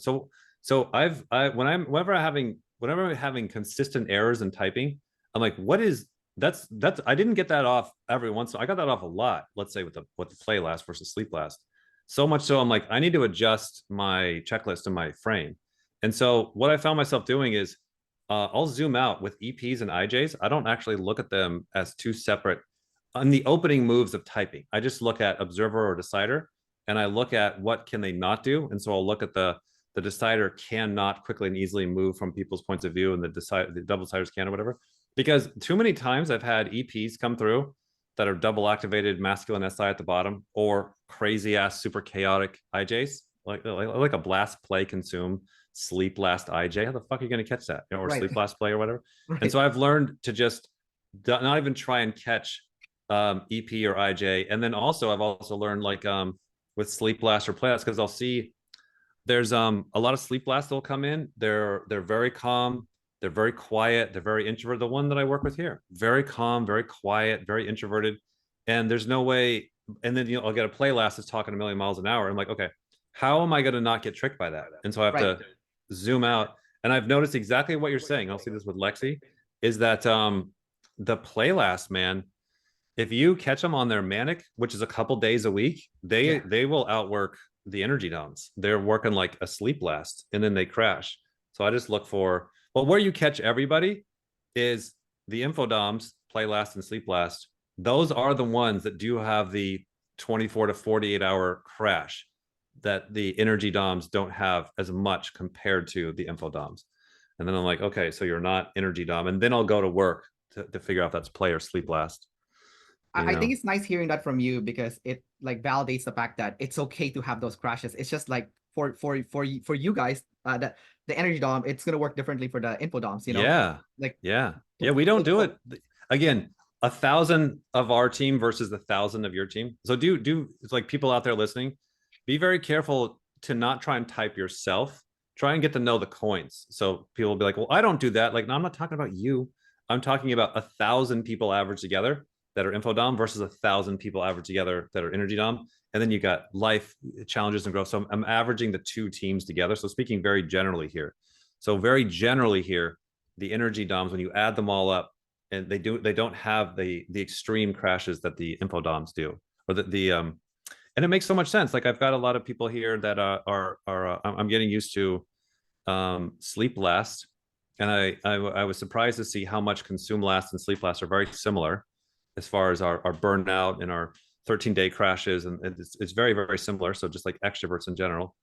whenever I'm having consistent errors in typing, I'm like, what is that's I didn't get that off every once. I got that off a lot. Let's say with the play last versus sleep last. So much so I'm like, I need to adjust my checklist and my frame. And so what I found myself doing is I'll zoom out with EPs and IJs. I don't actually look at them as two separate on the opening moves of typing. I just look at observer or decider, and I look at what can they not do. And so I'll look at the decider cannot quickly and easily move from people's points of view, and the double deciders can or whatever. Because too many times I've had EPs come through that are double activated masculine SI at the bottom, or crazy ass super chaotic IJs, like a blast play consume sleep last IJ. How the fuck are you going to catch that? Or right. sleep last play or whatever. And Right. so I've learned to just not even try and catch EP or IJ. And then also I've also learned like with sleep last or play last, because I'll see there's a lot of sleep blasts that'll come in. They're very calm, they're very quiet, they're very introverted. The one that I work with here, very calm, very quiet, very introverted, and there's no way. And then I'll get a play last that's talking a million miles an hour. I'm like, okay, how am I going to not get tricked by that? And so I have Right. to zoom out. And I've noticed exactly what you're saying. I'll see this with Lexi, is that the play last, man, if you catch them on their manic, which is a couple days a week, Yeah. they will outwork the energy downs. They're working like a sleep last, and then they crash. So I just look for, well, where you catch everybody is the info doms, play last and sleep last. Those are the ones that do have the 24 to 48-hour crash that the energy doms don't have as much compared to the info doms. And then I'm like, okay, so you're not energy dom. And then I'll go to work to figure out if that's play or sleep last. You I think know? it's nice hearing that from you, because it like validates the fact that it's okay to have those crashes. It's just like for you guys, that the energy dom, it's gonna work differently for the info doms, Yeah. like Yeah. Yeah. We don't do it. Again, 1,000 of our team versus 1,000 of your team. So it's like people out there listening, be very careful to not try and type yourself. Try and get to know the coins. So people will be like, well, I don't do that. Like, no, I'm not talking about you. I'm talking about 1,000 people averaged together that are info dom versus 1,000 people averaged together that are energy dom. And then you got life challenges and growth. So I'm averaging the two teams together. So speaking very generally here. So very generally here, the energy DOMs, when you add them all up, and they don't have the extreme crashes that the info DOMs do, or the and it makes so much sense. Like I've got a lot of people here that are I'm getting used to sleep last, and I was surprised to see how much consume last and sleep last are very similar as far as our burnout and our 13-day crashes, and it's very very similar. So just like extroverts in general.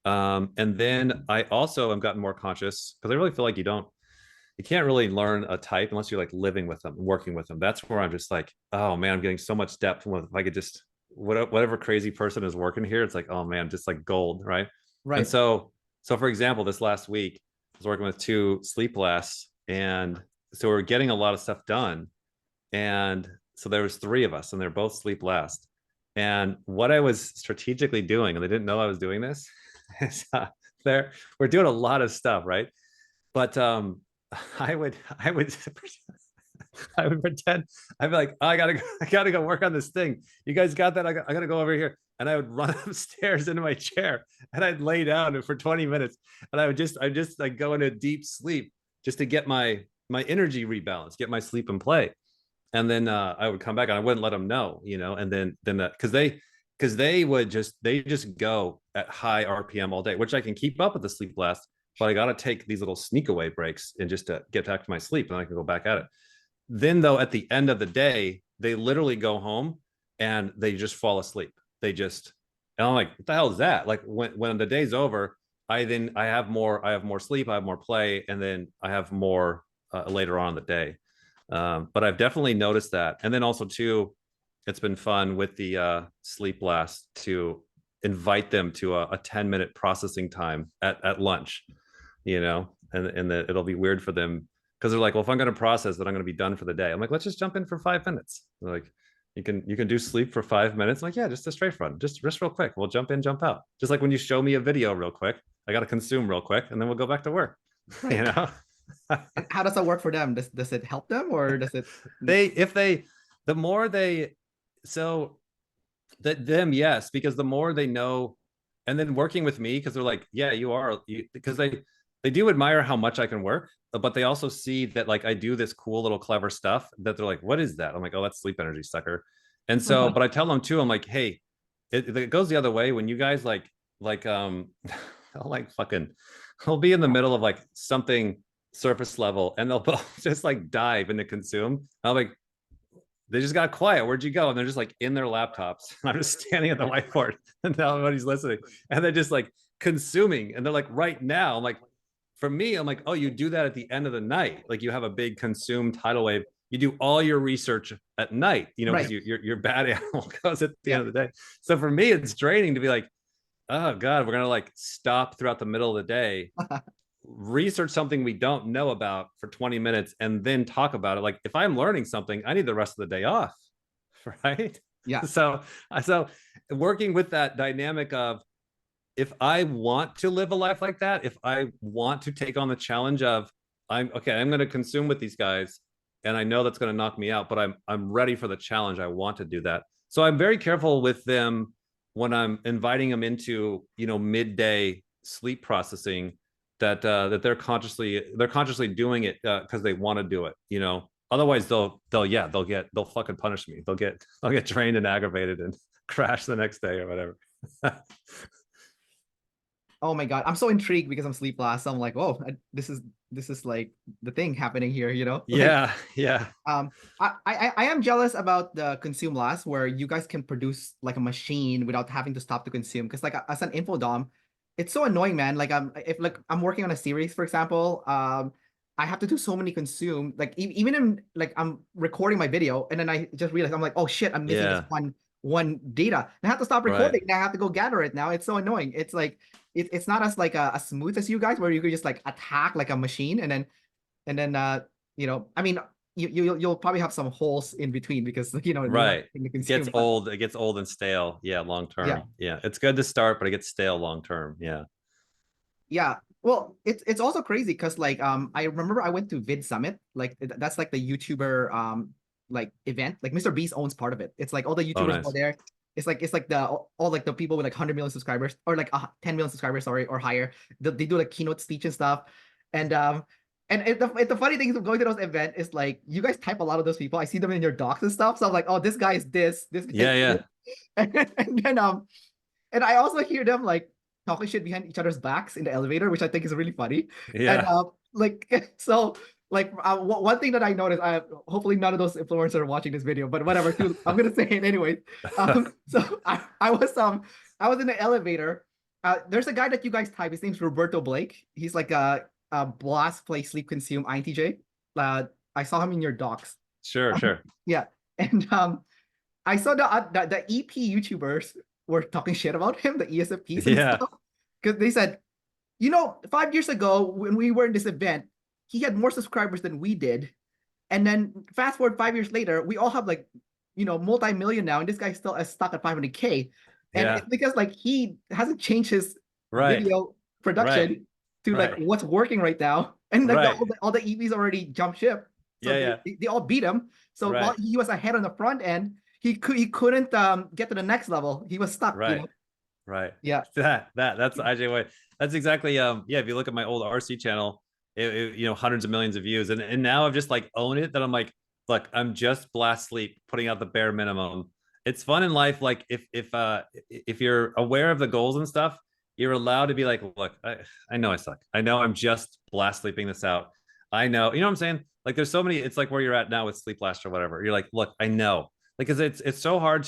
And then I also have gotten more conscious because I really feel like you can't really learn a type unless you're like living with them, working with them. That's where I'm just like, oh man, I'm getting so much depth. If I could just whatever crazy person is working here, it's like, oh man, just like gold, right? And right. so for example, this last week I was working with two sleep lasts, and so we're getting a lot of stuff done. And so there was three of us, and they're both sleep last. And what I was strategically doing, and they didn't know I was doing this, is we're doing a lot of stuff, right? But I would I would pretend I'd be like, oh, I gotta go work on this thing. You guys got that? I gotta go over here. And I would run upstairs into my chair, and I'd lay down for 20 minutes, and I just like go into deep sleep just to get my energy rebalance, get my sleep and play. And then I would come back, and I wouldn't let them know, and then because because they just go at high RPM all day, which I can keep up with the sleep blast, but I got to take these little sneak away breaks and just to get back to my sleep, and I can go back at it. Then though, at the end of the day, they literally go home and they just fall asleep. They just, and I'm like, what the hell is that? Like when the day's over, I have more sleep, I have more play, and then I have more later on in the day. But I've definitely noticed that. And then also too, it's been fun with the sleep blast to invite them to a 10-minute processing time at lunch, and that it'll be weird for them because they're like, well, if I'm going to process, then I'm going to be done for the day. I'm like, let's just jump in for 5 minutes. They're like, you can do sleep for 5 minutes. I'm like, yeah, just a straight run, just real quick. We'll jump in, jump out. Just like when you show me a video real quick, I got to consume real quick, and then we'll go back to work. Right. you know. And how does that work for them? Does it help them, or does it? The more they, so that them, yes, because the more they know, and then working with me, because they're like, yeah, because they do admire how much I can work, but they also see that like I do this cool little clever stuff that they're like, what is that? I'm like, oh, that's sleep energy, sucker. And so, but I tell them too, I'm like, hey, it goes the other way when you guys I'll like fucking, I'll be in the middle of like something surface level, and they'll both just like dive into consume. I'm like, they just got quiet. Where'd you go? And they're just like in their laptops. I'm just standing at the whiteboard and everybody's listening. And they're just like consuming. And they're like, right now. I'm like, for me, I'm like, oh, you do that at the end of the night. Like you have a big consume tidal wave. You do all your research at night, because Right. your bad animal goes at the end of the day. So for me, it's draining to be like, oh God, we're gonna like stop throughout the middle of the day, research something we don't know about for 20 minutes, and then talk about it. Like if I'm learning something, I need the rest of the day off. Right. Yeah. So working with that dynamic of, if I want to live a life like that, if I want to take on the challenge of, I'm going to consume with these guys, and I know that's going to knock me out, but I'm ready for the challenge. I want to do that. So I'm very careful with them when I'm inviting them into, midday sleep processing, that they're consciously doing it because they want to do it. Otherwise they'll fucking punish me. They'll get trained and aggravated and crash the next day or whatever. Oh my God, I'm so intrigued because I'm sleep last. So I'm like, oh, this is like the thing happening here, Like, Yeah. I am jealous about the consume last, where you guys can produce like a machine without having to stop to consume. Because like as an info dom, it's so annoying, man. Like if like I'm working on a series, for example, I have to do so many consume. Like even in like I'm recording my video, and then I just realize I'm like, oh shit, I'm missing this Yeah. one data. And I have to stop Right. recording. And I have to go gather it now. It's so annoying. It's like it's not as like as smooth as you guys, where you could just like attack like a machine, and then I mean, you'll probably have some holes in between because you're not Right. getting to It gets consume. But old. It gets old and stale. Yeah, long yeah, term. Yeah, it's good to start, but it gets stale long term. Yeah. yeah. Well, it's also crazy because like I remember I went to Vid Summit, like that's like the YouTuber like event. Like Mr. Beast owns part of it. It's like all the Oh, YouTubers go nice. there. It's like the all like the people with like 100 million subscribers, or like 10 million subscribers, sorry, or higher. They do like keynote speech and stuff. And the funny thing is, going to those events is like you guys type a lot of those people. I see them in your docs and stuff. So I'm like, oh, this guy is this guy Yeah, is this. yeah. And I also hear them like talking shit behind each other's backs in the elevator, which I think is really funny. And Yeah. like so like one thing that I noticed, I hopefully none of those influencers are watching this video, but whatever, too, I'm gonna say it anyways. So I was in the elevator. There's a guy that you guys type. His name's Roberto Blake. He's like a blast, play, sleep, consume INTJ. I saw him in your docs. Sure, sure. Yeah, and I saw the EP YouTubers were talking shit about him, the ESFPs and Yeah. stuff, because they said, 5 years ago when we were in this event, he had more subscribers than we did, and then fast forward 5 years later, we all have like, multi-million now, and this guy's still stuck at 500K, and Yeah. it's because like he hasn't changed his Right. video Right. production to like Right. what's working right now, and like Right. all the EVs already jumped ship, so Yeah, yeah. they all beat him. So while Right. he was ahead on the front end, he couldn't get to the next level. He was stuck. Right. Right. Yeah. That's IJ way. That's exactly yeah, if you look at my old RC channel, hundreds of millions of views. And now I've just like own it, that I'm like, look, I'm just blast sleep, putting out the bare minimum. it's fun in life. Like if you're aware of the goals and stuff, you're allowed to be like, look, I know I suck. I know I'm just blast sleeping this out. I know, you know what I'm saying? Like there's so many, it's like where you're at now with sleep last or whatever. You're like, look, I know. Like, cause it's so hard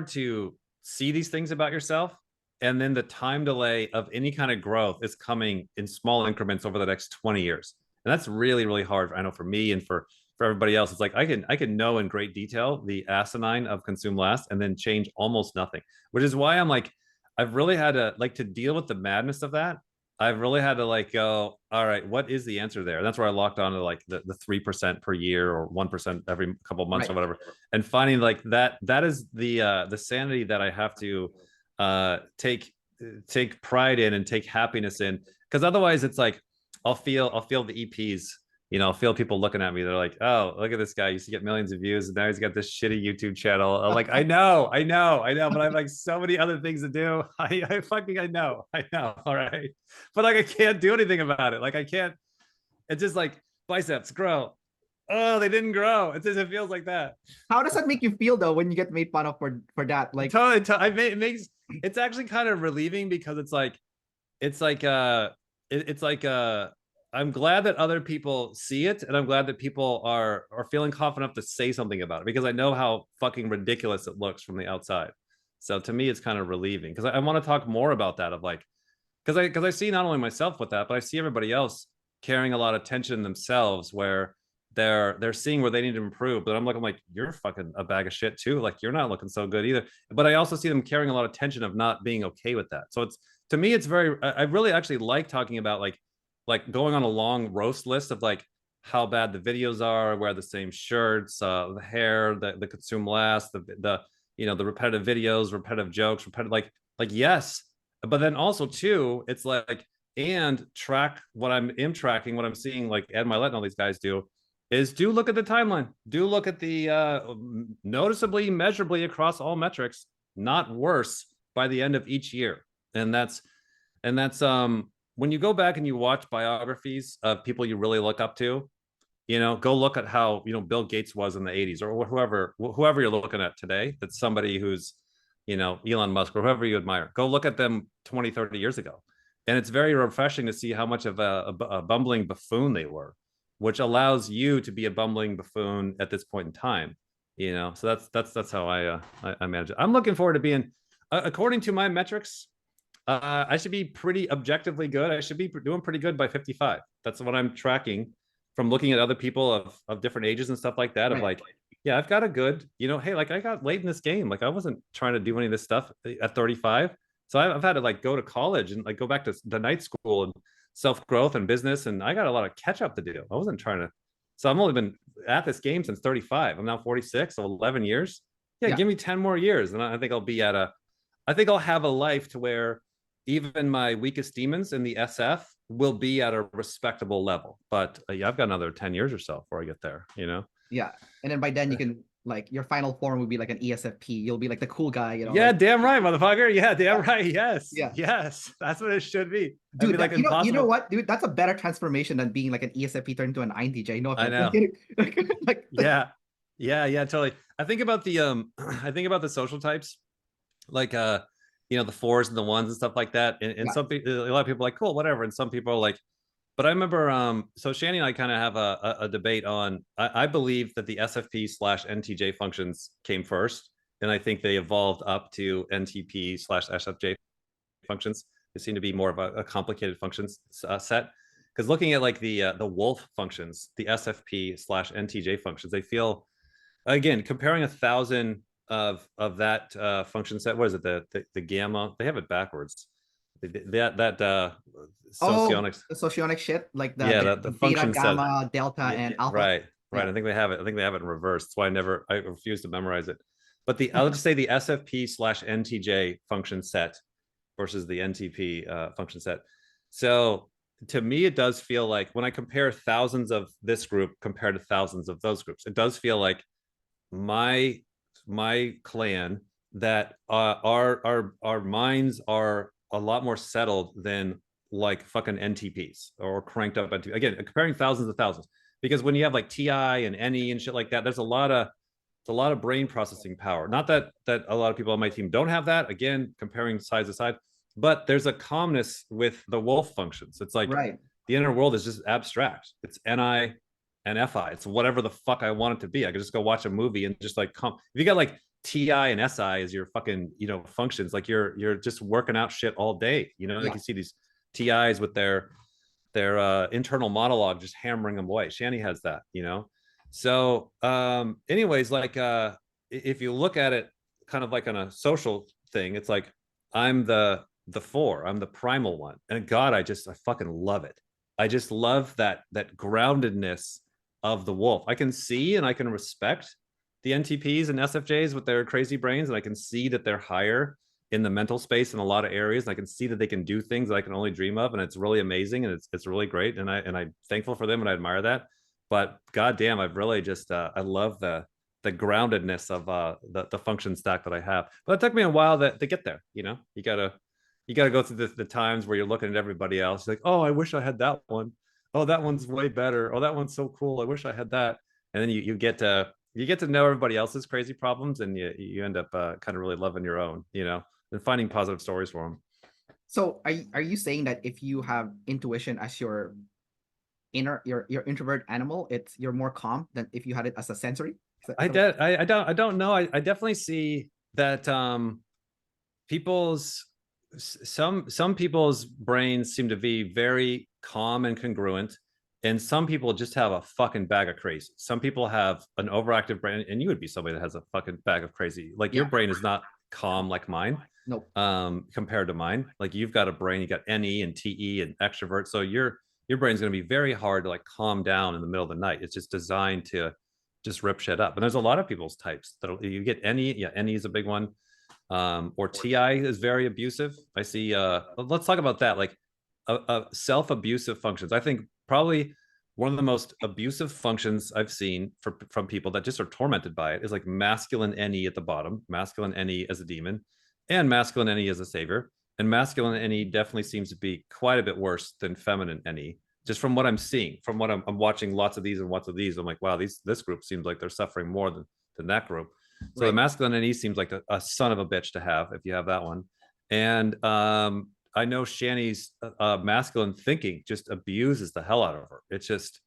to see these things about yourself. And then the time delay of any kind of growth is coming in small increments over the next 20 years. And that's really, really hard. I know for me and for everybody else. It's like I can know in great detail the asinine of consume last and then change almost nothing, which is why I'm like, I've really had to like to deal with the madness of that. I've really had to like go, all right, what is the answer there? And that's where I locked on to like the 3% per year or 1% every couple of months Right. or whatever. And finding like that is the sanity that I have to take pride in and take happiness in. Because otherwise it's like I'll feel the EPs, you know, I'll feel people looking at me. They're like, oh, look at this guy. He used to get millions of views. And now he's got this shitty YouTube channel. I'm like, I know. But I have like so many other things to do. I know. All right. But like, I can't do anything about it. Like, I can't. It's just like biceps grow. Oh, they didn't grow. It feels like that. How does that make you feel though when you get made fun of for that? Like, It makes, it's actually kind of relieving because it's like, it's like, I'm glad that other people see it, and I'm glad that people are feeling confident enough to say something about it because I know how fucking ridiculous it looks from the outside. So to me, it's kind of relieving because I want to talk more about that of like because I see not only myself with that, but I see everybody else carrying a lot of tension themselves where they're seeing where they need to improve. But I'm like, you're fucking a bag of shit too. Like you're not looking so good either. But I also see them carrying a lot of tension of not being okay with that. So it's to me, it's very I really actually like talking about like going on a long roast list of like how bad the videos are, wear the same shirts, the hair, the consume last, the you know the repetitive videos, repetitive jokes, repetitive like yes, but then also too, it's like and track what am tracking, what I'm seeing, like Ed Milet and all these guys do, is do look at the timeline, do look at the noticeably, measurably across all metrics, not worse by the end of each year, and that's when you go back and you watch biographies of people you really look up to, you know, go look at how, you know, Bill Gates was in the 80s or whoever you're looking at today. That's somebody who's, you know, Elon Musk or whoever you admire. Go look at them 20, 30 years ago. And it's very refreshing to see how much of a bumbling buffoon they were, which allows you to be a bumbling buffoon at this point in time. You know, so that's how I manage it. I'm looking forward to being, according to my metrics, I should be pretty objectively good. I should be doing pretty good by 55. That's what I'm tracking from looking at other people of different ages and stuff like that. Of like, yeah, I've got a good, you know, hey, like I got late in this game. Like I wasn't trying to do any of this stuff at 35. So I've had to like go to college and like go back to the night school and self growth and business. And I got a lot of catch up to do. I wasn't trying to. So I've only been at this game since 35. I'm now 46, so 11 years. Yeah, give me 10 more years. And I think I'll be I think I'll have a life to where even my weakest demons in the SF will be at a respectable level. But yeah, I've got another 10 years or so before I get there, you know? yeah. And then by then you can like your final form would be like an ESFP. You'll be like the cool guy, you know. Yeah, like, damn right, motherfucker. Yeah, damn right. Yes. Yeah. Yes. That's what it should be. Dude, be like you know what, dude? That's a better transformation than being like an ESFP turned into an INTJ. No I offense. know. Like, Yeah. Yeah, totally. I think about the I think about the social types, like you know, the fours and the ones and stuff like that. And some people, a lot of people are like, cool, whatever. And some people are like, but I remember so Shanny and I kind of have a debate on I believe that the SFP slash NTJ functions came first. And I think they evolved up to NTP slash SFJ functions. They seem to be more of a complicated functions set. Because looking at like the wolf functions, the SFP slash NTJ functions, they feel, again, comparing 1,000 of that function set. What is it? The gamma? They have it backwards. That socionics. The socionic shit, like The beta, function gamma, set. delta, and alpha. Right. Yeah. I think they have it. I think they have it in reverse. That's why I refuse to memorize it. But I'll just say the SFP slash NTJ function set versus the NTP function set. So to me, it does feel like when I compare thousands of this group compared to thousands of those groups, it does feel like my clan that our minds are a lot more settled than like fucking NTPs or cranked up NTP. Again, comparing thousands of thousands, because when you have like TI and NE and shit like that, there's a lot of It's a lot of brain processing power. Not that a lot of people on my team don't have that. Again, comparing side to side, but there's a calmness with the wolf functions. It's like Right. the inner world is just abstract. It's NI and FI. It's whatever the fuck I want it to be. I could just go watch a movie and just like come. If you got like TI and SI as your fucking, you know, functions, like you're just working out shit all day. You know, like you see these TIs with their internal monologue just hammering them away. Shani has that, you know. So anyways, like if you look at it kind of like on a social thing, it's like I'm the four, I'm the primal one, and God, I fucking love it. I just love that groundedness of the wolf. I can see and I can respect the NTPs and SFJs with their crazy brains, and I can see that they're higher in the mental space in a lot of areas. And I can see that they can do things that I can only dream of, and it's really amazing, and it's really great, and I'm thankful for them, and I admire that. But goddamn, I've really just I love the groundedness of the function stack that I have. But it took me a while to get there. You know, you gotta go through the times where you're looking at everybody else, like, oh, I wish I had that one. Oh, that one's way better. Oh, that one's so cool. I wish I had that. And then you get to know everybody else's crazy problems, and you end up kind of really loving your own, you know, and finding positive stories for them. So are you saying that if you have intuition as your your introvert animal, you're more calm than if you had it as a sensory? I don't know. I definitely see that people's some people's brains seem to be very calm and congruent, and some people just have a fucking bag of crazy. Some people have an overactive brain, and you would be somebody that has a fucking bag of crazy. Like your brain is not calm like mine. Nope. Compared to mine, like you've got a brain, you got NE and TE and extrovert, so your brain's going to be very hard to like calm down in the middle of the night. It's just designed to just rip shit up. And there's a lot of people's types that you get NE. Yeah, NE is a big one. Or TI is very abusive. I see. Let's talk about that. Like self-abusive functions. I think probably one of the most abusive functions I've seen from people that just are tormented by it is like masculine NE at the bottom, masculine NE as a demon, and masculine NE as a savior. And masculine NE definitely seems to be quite a bit worse than feminine NE. Just from what I'm seeing, from what I'm watching lots of these and lots of these, I'm like, wow, this group seems like they're suffering more than that group. So the masculine NE seems like a son of a bitch to have if you have that one. And I know Shani's masculine thinking just abuses the hell out of her. It's just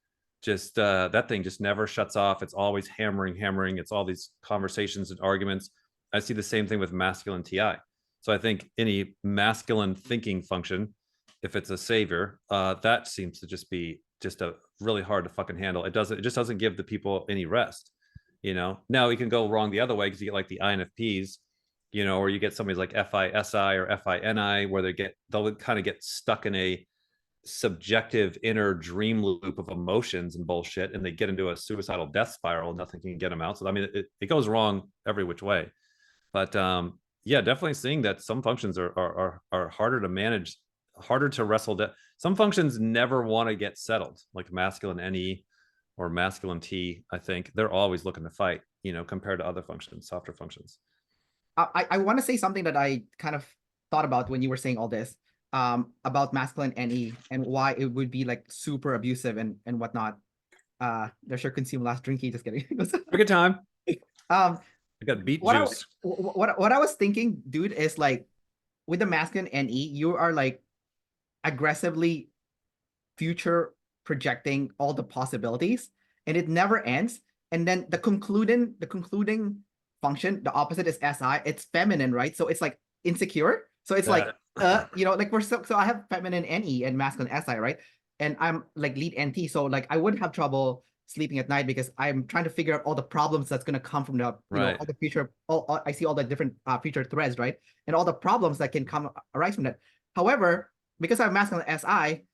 that thing just never shuts off. It's always hammering. It's all these conversations and arguments. I see the same thing with masculine TI. So I think any masculine thinking function, if it's a savior, that seems to just be just a really hard to fucking handle. It just doesn't give the people any rest. You know, now we can go wrong the other way because you get like the INFPs, you know, or you get somebody like FISI or FINI where they'll kind of get stuck in a subjective inner dream loop of emotions and bullshit, and they get into a suicidal death spiral and nothing can get them out. So I mean, it goes wrong every which way. But yeah, definitely seeing that some functions are harder to manage, harder to wrestle. Some functions never want to get settled, like masculine NE or masculine T. I think they're always looking to fight, you know, compared to other functions, softer functions. I want to say something that I kind of thought about when you were saying all this about masculine NE and why it would be like super abusive and whatnot. There's your consume last drinky. Just kidding. A good time. Um, I got beet what juice. what I was thinking, dude, is like with the masculine NE, you are like aggressively future projecting all the possibilities, and it never ends. And then the concluding function, the opposite is SI. It's feminine, right? So it's like insecure. So it's like you know, like so I have feminine NE and masculine SI, right? And I'm like lead NT, so like I would have trouble sleeping at night because I'm trying to figure out all the problems that's going to come from the you know all the future all I see all the different future threads, right? And all the problems that can come arise from that. However, because I have masculine SI,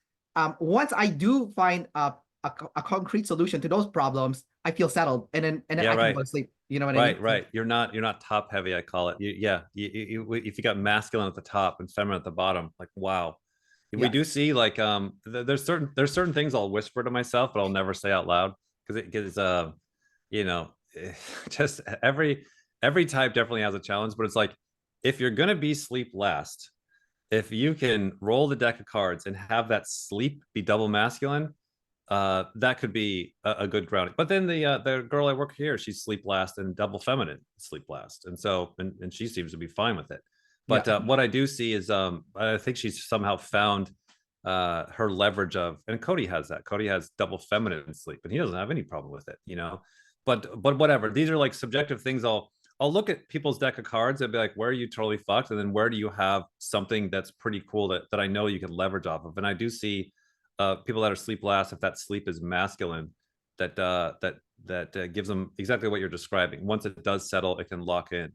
once I do find a concrete solution to those problems, I feel settled, and then I can go to sleep. You know what I mean? Right. You're not top heavy. I call it. If you got masculine at the top and feminine at the bottom, like wow. We do see like there's certain things I'll whisper to myself, but I'll never say out loud because you know, just every type definitely has a challenge. But it's like if you're gonna be sleep last, if you can roll the deck of cards and have that sleep be double masculine, that could be a good grounding. But then the girl I work here, she's sleep last and double feminine sleep last, and so and she seems to be fine with it. Yeah. But what I do see is I think she's somehow found her leverage of, and Cody has that. Cody has double feminine sleep, and he doesn't have any problem with it, you know. But whatever. These are like subjective things. I'll look at people's deck of cards and be like, where are you totally fucked? And then where do you have something that's pretty cool that I know you can leverage off of? And I do see people that are sleep last, if that sleep is masculine, that gives them exactly what you're describing. Once it does settle, it can lock in,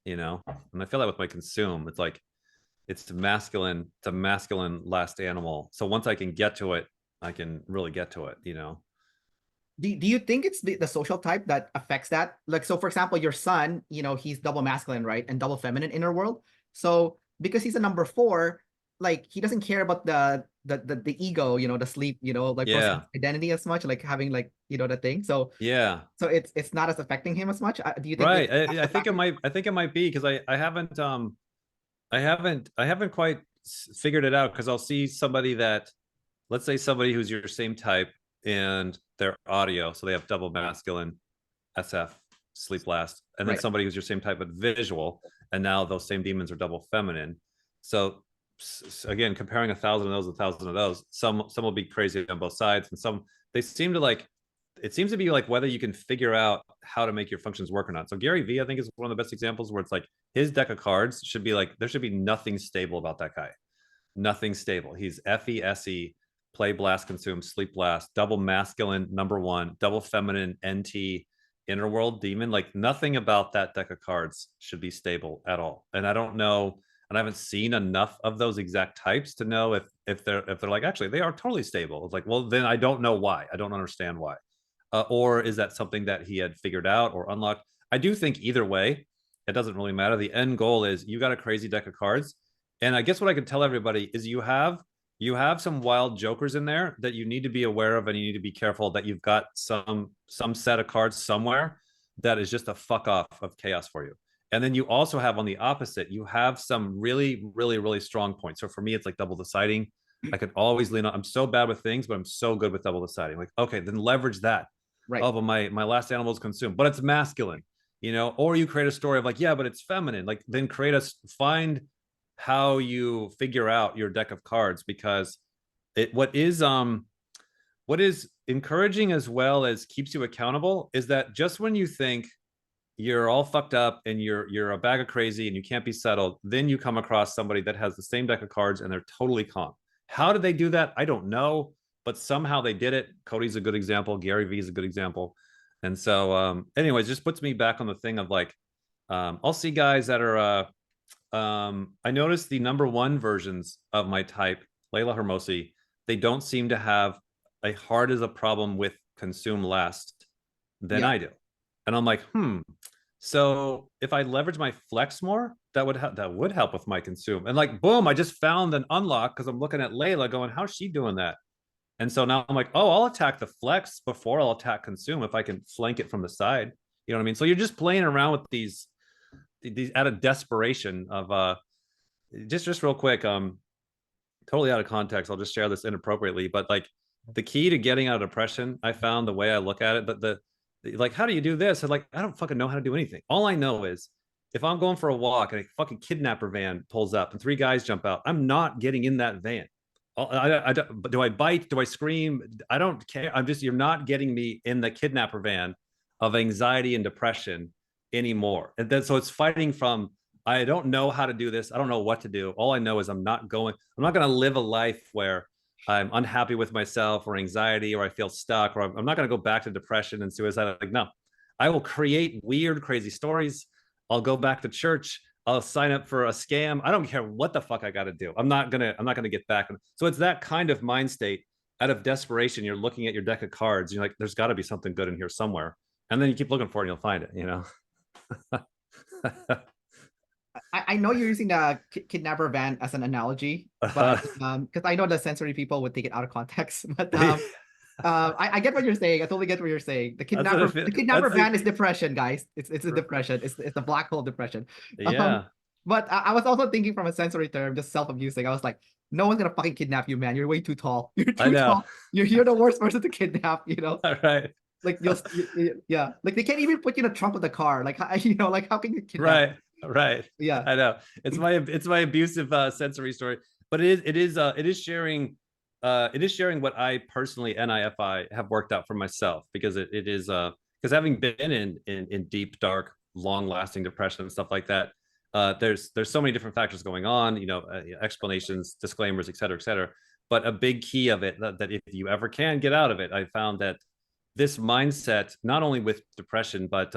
you know. And I feel that with my consume, it's like it's a masculine last animal. So once I can get to it, I can really get to it, you know. Do you think it's the social type that affects that? Like, so for example, your son, you know, he's double masculine, right? And double feminine inner world. So because he's a number 4, like he doesn't care about the ego, you know, the sleep, you know, like process Yeah. identity as much, like having like, you know, the thing. So Yeah. it's not as affecting him as much. Do you think Right. that's I the think it factor? might. I think it might be because I haven't quite figured it out because I'll see somebody that, let's say somebody who's your same type and their audio, so they have double masculine SF sleep last, and then Right. somebody who's your same type of visual, and now those same demons are double feminine. So again, comparing 1,000 of those, 1,000 of those, some will be crazy on both sides, and some they seem to like. It seems to be like whether you can figure out how to make your functions work or not. So Gary V, I think, is one of the best examples where it's like his deck of cards should be like there should be nothing stable about that guy. Nothing stable. He's FESE, play blast, consume, sleep blast, double masculine number 1, double feminine NT, inner world demon. Like nothing about that deck of cards should be stable at all. And I don't know, and I haven't seen enough of those exact types to know if they're like actually they are totally stable. It's like, well, then I don't know why. I don't understand why. Or is that something that he had figured out or unlocked? I do think either way, it doesn't really matter. The end goal is you got a crazy deck of cards, and I guess what I could tell everybody is you have some wild jokers in there that you need to be aware of, and you need to be careful that you've got some set of cards somewhere that is just a fuck off of chaos for you. And then you also have on the opposite, you have some really, really, really strong points. So for me, it's like double deciding. I could always lean on. I'm so bad with things, but I'm so good with double deciding. Like, okay, then leverage that. Right. Oh, but my last animal is consumed, but it's masculine, you know. Or you create a story of like, yeah, but it's feminine. Like, then find how you figure out your deck of cards, because what is encouraging as well as keeps you accountable is that just when you think you're all fucked up and you're a bag of crazy and you can't be settled, then you come across somebody that has the same deck of cards and they're totally calm. How did they do that? I don't know, but somehow they did it. Cody's a good example. Gary V is a good example. And so anyways, just puts me back on the thing of like, I'll see guys that are I noticed the number 1 versions of my type, Layla Hermosi, they don't seem to have a hard as a problem with consume last than Yeah. I do. And I'm like, so if I leverage my flex more, that would help with my consume. And like, boom, I just found an unlock because I'm looking at Layla going, how's she doing that? And so now I'm like, oh, I'll attack the flex before I'll attack consume if I can flank it from the side. You know what I mean? So you're just playing around with these out of desperation of just real quick, totally out of context. I'll just share this inappropriately, but like the key to getting out of depression, I found the way I look at it, but the like, how do you do this? And like, I don't fucking know how to do anything. All I know is if I'm going for a walk and a fucking kidnapper van pulls up and 3 guys jump out, I'm not getting in that van. Do I bite? Do I scream? I don't care. You're not getting me in the kidnapper van of anxiety and depression anymore. And then, so it's fighting from, I don't know how to do this. I don't know what to do. All I know is I'm not going to live a life where I'm unhappy with myself or anxiety, or I feel stuck, or I'm not going to go back to depression and suicide. Like, no, I will create weird, crazy stories. I'll go back to church. I'll sign up for a scam. I don't care what the fuck I got to do. I'm not going to get back. So it's that kind of mind state. Out of desperation, you're looking at your deck of cards. You're like, there's got to be something good in here somewhere. And then you keep looking for it and you'll find it, you know? I know you're using the kidnapper van as an analogy, but because I know the sensory people would take it out of context. But I get what you're saying. I totally get what you're saying. The kidnapper van is depression, guys. It's a depression. It's a black hole depression. Um, Yeah. But I was also thinking from a sensory term, just self-abusing. I was like, no one's gonna fucking kidnap you, man. You're way too tall. You're I too know. tall. You're the worst person to kidnap, you know? All right. Like yeah. Like they can't even put you in a trunk of the car. Like you know, like how can you kidnap? Right. Right. Yeah. I know. It's my abusive sensory story, but it is sharing what I personally NIFI have worked out for myself, because it is because having been in deep, dark, long lasting depression and stuff like that, there's so many different factors going on, explanations, disclaimers, et cetera, et cetera. But a big key of it, that if you ever can get out of it, I found that this mindset, not only with depression, but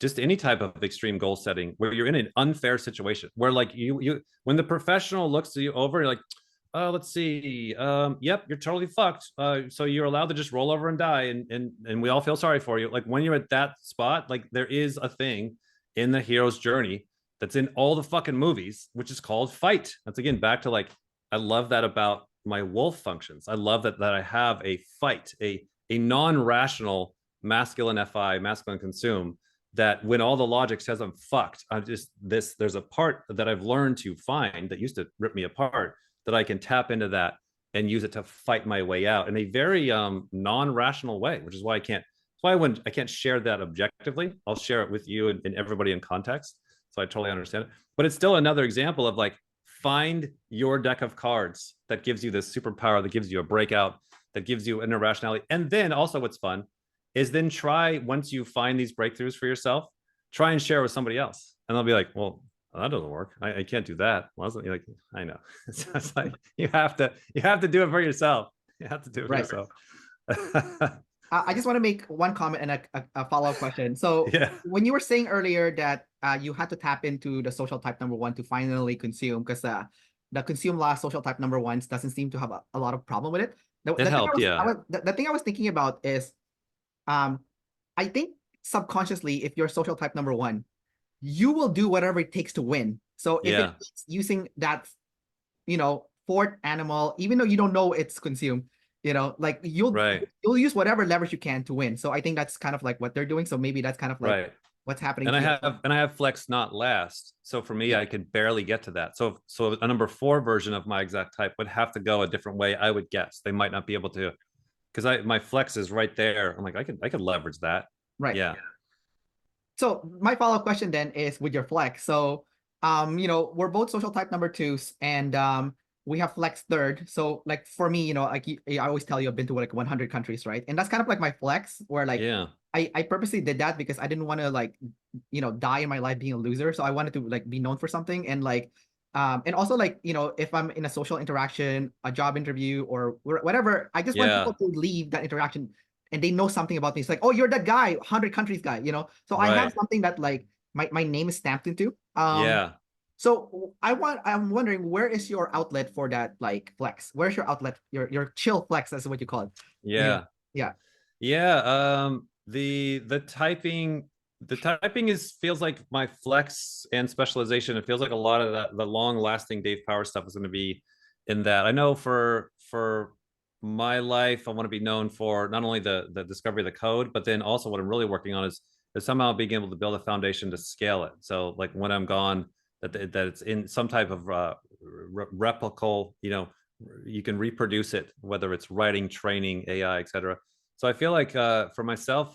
just any type of extreme goal setting where you're in an unfair situation, where like you when the professional looks you over, you're like, let's see, yep, you're totally fucked, so you're allowed to just roll over and die, and we all feel sorry for you. Like when you're at that spot, like there is a thing in the hero's journey that's in all the fucking movies, which is called fight. That's again back to like, I love that about my wolf functions. I love that I have a fight, a non-rational masculine FI, masculine consume, that when all the logic says I'm fucked, I'm just there's a part that I've learned to find that used to rip me apart, that I can tap into that and use it to fight my way out in a very non-rational way, which is why I can't share that objectively. I'll share it with you and everybody in context. So I totally understand it. But it's still another example of like, find your deck of cards that gives you this superpower, that gives you a breakout, that gives you an irrationality. And then also what's fun is then try, once you find these breakthroughs for yourself, try and share with somebody else. And they'll be like, well, that doesn't work. I can't do that. Well, you're like, I know. So it's like you have to do it for yourself. You have to do it for Right. yourself. I just want to make one comment and a follow-up question. So Yeah. when you were saying earlier that you had to tap into the social type number one to finally consume, because the consume last social type number ones doesn't seem to have a lot of problem with it. It helped, yeah. The thing I was thinking about is, I think subconsciously, if you're social type number one, you will do whatever it takes to win. So if Yeah. it's using that, fourth animal, even though you don't know it's consumed, like Right. you'll use whatever leverage you can to win. So I think that's kind of like what they're doing. So maybe that's kind of like Right. what's happening And to you. I have flex not last. So for me, Yeah. I could barely get to that. So a number 4 version of my exact type would have to go a different way, I would guess. They might not be able to, because my flex is right there. I'm like, I could leverage that. Right. Yeah. So my follow-up question then is with your flex. So, we're both social type number twos, and we have flex third. So, like for me, like I always tell you, I've been to like 100 countries, right? And that's kind of like my flex, where like Yeah. I purposely did that because I didn't want to like, die in my life being a loser. So I wanted to like be known for something, and like, and also like, if I'm in a social interaction, a job interview, or whatever, I just want Yeah. people to leave that interaction and they know something about me. It's like, oh, you're that guy, 100 countries guy, So I have Right. something that like my name is stamped into. Yeah. So I'm wondering, where is your outlet for that like flex? Where's your outlet? Your chill flex, that's what you call it. Yeah. Yeah. Yeah. The typing is feels like my flex and specialization. It feels like a lot of the long lasting Dave Power stuff is going to be in that. I know for my life, I want to be known for not only the discovery of the code, but then also what I'm really working on is somehow being able to build a foundation to scale it. So like when I'm gone, that it's in some type of replicable, you can reproduce it, whether it's writing, training, AI, etc. So I feel like for myself,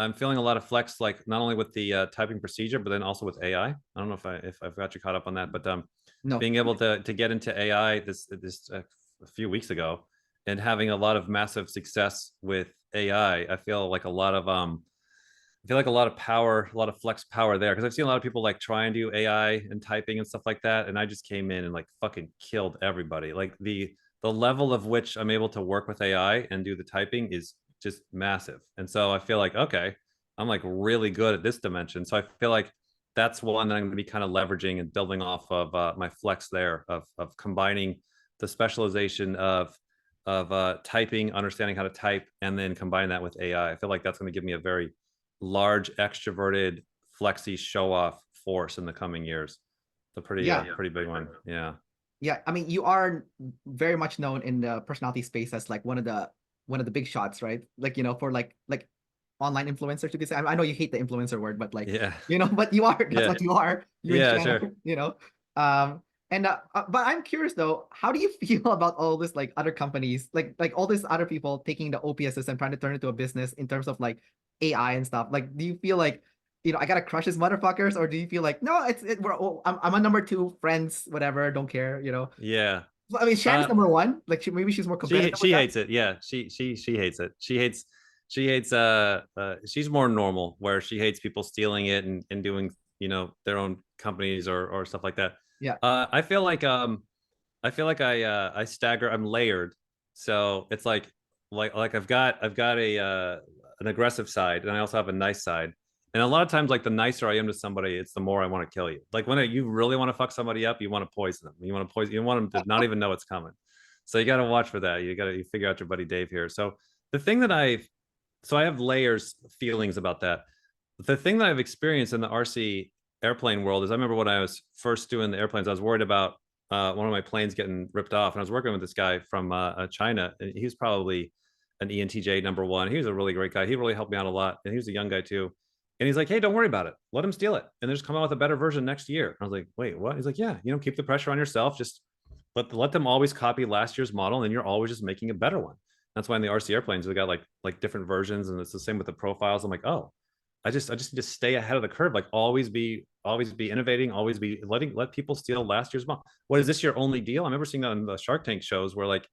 I'm feeling a lot of flex, like not only with the typing procedure, but then also with AI. I don't know if I've got you caught up on that, but No. being able to get into AI this a few weeks ago, and having a lot of massive success with AI, I feel like a lot of power, a lot of flex power there, because I've seen a lot of people like try and do AI and typing and stuff like that, and I just came in and like fucking killed everybody. Like the level of which I'm able to work with AI and do the typing is just massive. And so I feel like, okay, I'm like really good at this dimension. So I feel like that's one that I'm going to be kind of leveraging and building off of my flex there, of combining the specialization of typing, understanding how to type, and then combine that with AI. I feel like that's going to give me a very large, extroverted, flexy show off force in the coming years. It's a pretty big one. Yeah. Yeah, I mean, you are very much known in the personality space as like one of the big shots, right? Like, for like online influencer to this. I know you hate the influencer word, but like, Yeah. but you are, that's Yeah. what you are. You and Yeah, Shanna, sure. um, but I'm curious though, how do you feel about all this like other companies, like all these other people taking the OPS system trying to turn it into a business in terms of like AI and stuff? Like, do you feel like, I gotta crush these motherfuckers, or do you feel like, no, I'm a number two, friends, whatever, don't care, Yeah. I mean, Shan's Uh, number one. Like, maybe she's more competitive with she that. hates it. Yeah, she hates it. She hates she's more normal, where she hates people stealing it and doing, their own companies or stuff like that. Yeah. I feel like I stagger, I'm layered. So it's like I've got a an aggressive side, and I also have a nice side. And a lot of times, like, the nicer I am to somebody, it's the more I want to kill you. Like, when you really want to fuck somebody up, you want to poison them. You want them to not even know it's coming. So you got to watch for that. You figure out your buddy Dave here. So the thing that I have layers feelings about that. The thing that I've experienced in the RC airplane world is, I remember when I was first doing the airplanes, I was worried about one of my planes getting ripped off, and I was working with this guy from China, and he was probably an ENTJ number one. He was a really great guy. He really helped me out a lot, and he was a young guy too. And he's like, "Hey, don't worry about it. Let him steal it, and just come out with a better version next year." And I was like, "Wait, what?" He's like, "Yeah, keep the pressure on yourself. Just let them always copy last year's model, and you're always just making a better one." That's why in the RC airplanes we got like different versions, and it's the same with the profiles. I'm like, oh, I just need to stay ahead of the curve. Like, always be innovating, always be let people steal last year's model. What, is this your only deal? I remember seeing that in the Shark Tank shows, where like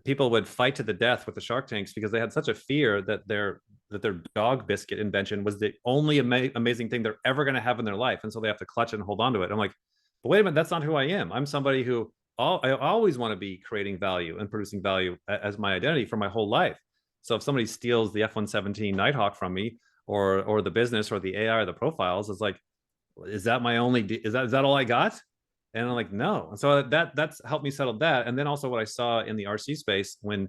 people would fight to the death with the Shark Tanks because they had such a fear that their dog biscuit invention was the only amazing thing they're ever going to have in their life, and so they have to clutch it and hold on to it. I'm like, but wait a minute, that's not who I am. I'm somebody who I always want to be creating value and producing value as my identity for my whole life. So if somebody steals the F-117 Nighthawk from me, or the business or the AI or the profiles, it's like, is that my only? Is that all I got? And I'm like, no. So that's helped me settle that. And then also what I saw in the RC space when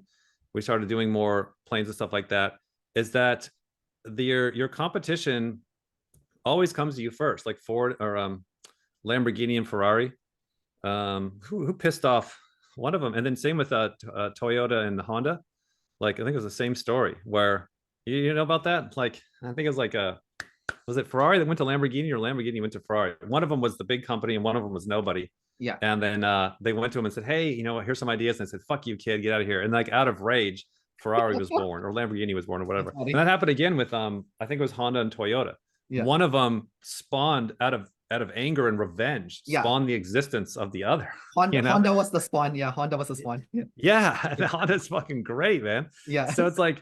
we started doing more planes and stuff like that is that your competition always comes to you first, like Ford or Lamborghini and Ferrari. Who pissed off one of them, and then same with Toyota and Honda. Like, I think it was the same story where you know about that. Like, I think it was like was it Ferrari that went to Lamborghini, or Lamborghini went to Ferrari? One of them was the big company and one of them was nobody. Yeah. And then they went to him and said, "Hey, here's some ideas." And I said, "Fuck you, kid, get out of here." And like, out of rage, Ferrari was born, or Lamborghini was born, or That's whatever. funny. And that happened again with I think it was Honda and Toyota. Yeah. One of them spawned out of anger and revenge, Yeah. spawned the existence of the other. Honda was the spawn. Yeah, Honda was the spawn. Yeah. Yeah, and Honda's fucking great, man. Yeah. So it's like,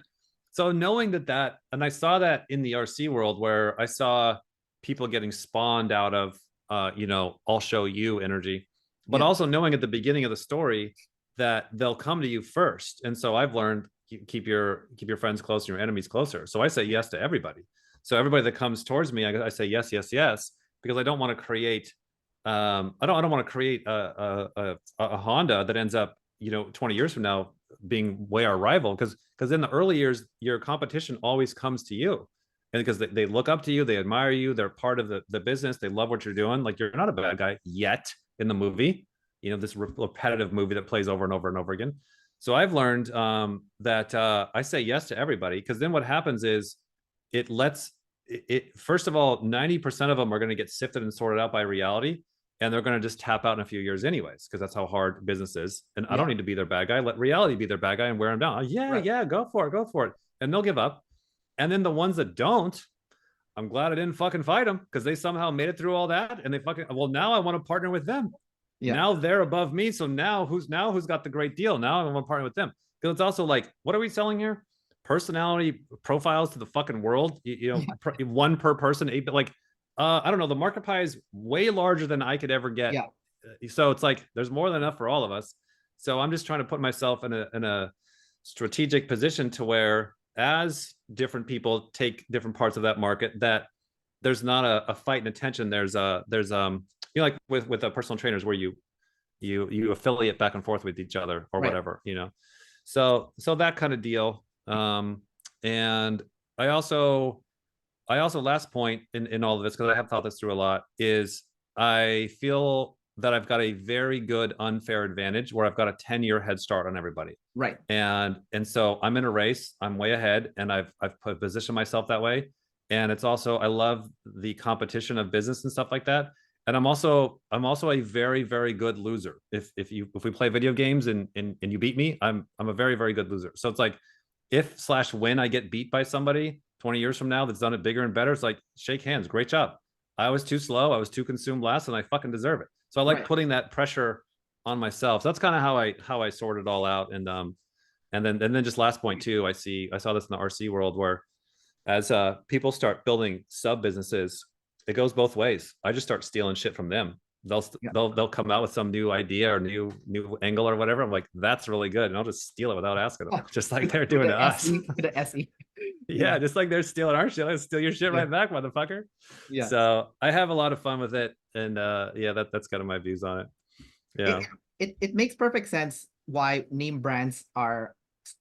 so knowing that, and I saw that in the RC world, where I saw people getting spawned out of, I'll show you energy, but Yeah. also knowing at the beginning of the story that they'll come to you first. And so I've learned, keep your friends closer, your enemies closer. So I say yes to everybody. So everybody that comes towards me, I say yes, yes, yes, because I don't want to create, I don't want to create a Honda that ends up, 20 years from now being way our rival, because in the early years your competition always comes to you, and because they look up to you, they admire you, they're part of the business, they love what you're doing. Like, you're not a bad guy yet in the movie, this repetitive movie that plays over and over and over again. So I've learned that I say yes to everybody, because then what happens is it lets it first of all, 90% of them are going to get sifted and sorted out by reality, and they're going to just tap out in a few years anyways, because that's how hard business is. And I don't need to be their bad guy. Let reality be their bad guy and wear them down. Oh, yeah, right. Yeah, go for it. And they'll give up. And then the ones that don't, I'm glad I didn't fucking fight them, because they somehow made it through all that, and they well, now I want to partner with them. Yeah. Now they're above me, so now who's got the great deal? Now I want to partner with them. Because it's also like, what are we selling here? Personality profiles to the fucking world. One per person. Like, I don't know. The market pie is way larger than I could ever get. Yeah. So it's like, there's more than enough for all of us. So I'm just trying to put myself in a strategic position to where, as different people take different parts of that market, that there's not a fight and attention. There's like with personal trainers, where you affiliate back and forth with each other, or right. Whatever, so that kind of deal. And I also last point in all of this, because I have thought this through a lot, is I feel that I've got a very good unfair advantage where I've got a 10-year head start on everybody. Right. And so I'm in a race, I'm way ahead, and I've positioned myself that way. And it's also, I love the competition of business and stuff like that. And I'm also a very, very good loser. If we play video games and you beat me, I'm a very, very good loser. So it's like, if / when I get beat by somebody 20 years from now that's done it bigger and better, it's like, shake hands, great job. I was too slow, I was too consumed last, and I fucking deserve it. So I like putting that pressure on myself. So that's kind of how I sort it all out. And then just last point too, I saw this in the RC world where as people start building sub businesses, it goes both ways. I just start stealing shit from them. They'll come out with some new idea or new angle or whatever. I'm like, that's really good, and I'll just steal it without asking them, just like they're doing to us. The SE. Yeah, just like they're stealing our shit. I'll steal your shit right back, motherfucker. Yeah. So I have a lot of fun with it, and yeah, that's kind of my views on it. Yeah. It makes perfect sense why name brands are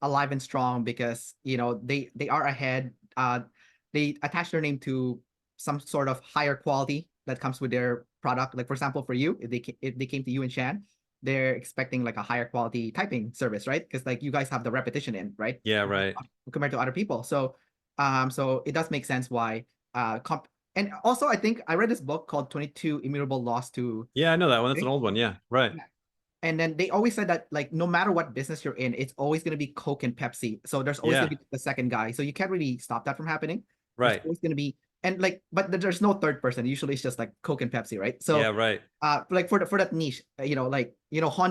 alive and strong, because they are ahead. They attach their name to some sort of higher quality that comes with their product. Like for example, for you, if they came to you and Shan, they're expecting like a higher quality typing service, right? Because like you guys have the repetition in, right? Yeah, right. Compared to other people. So it does make sense why and also I think I read this book called 22 Immutable Laws to. Yeah, I know that one. That's an old one. Yeah, right. And then they always said that like no matter what business you're in, it's always going to be Coke and Pepsi. So there's always going to be the second guy. So you can't really stop that from happening. Right. There's always going to be, and like, but there's no third person. Usually it's just like Coke and Pepsi, right? So yeah, right. Like for that niche, Honda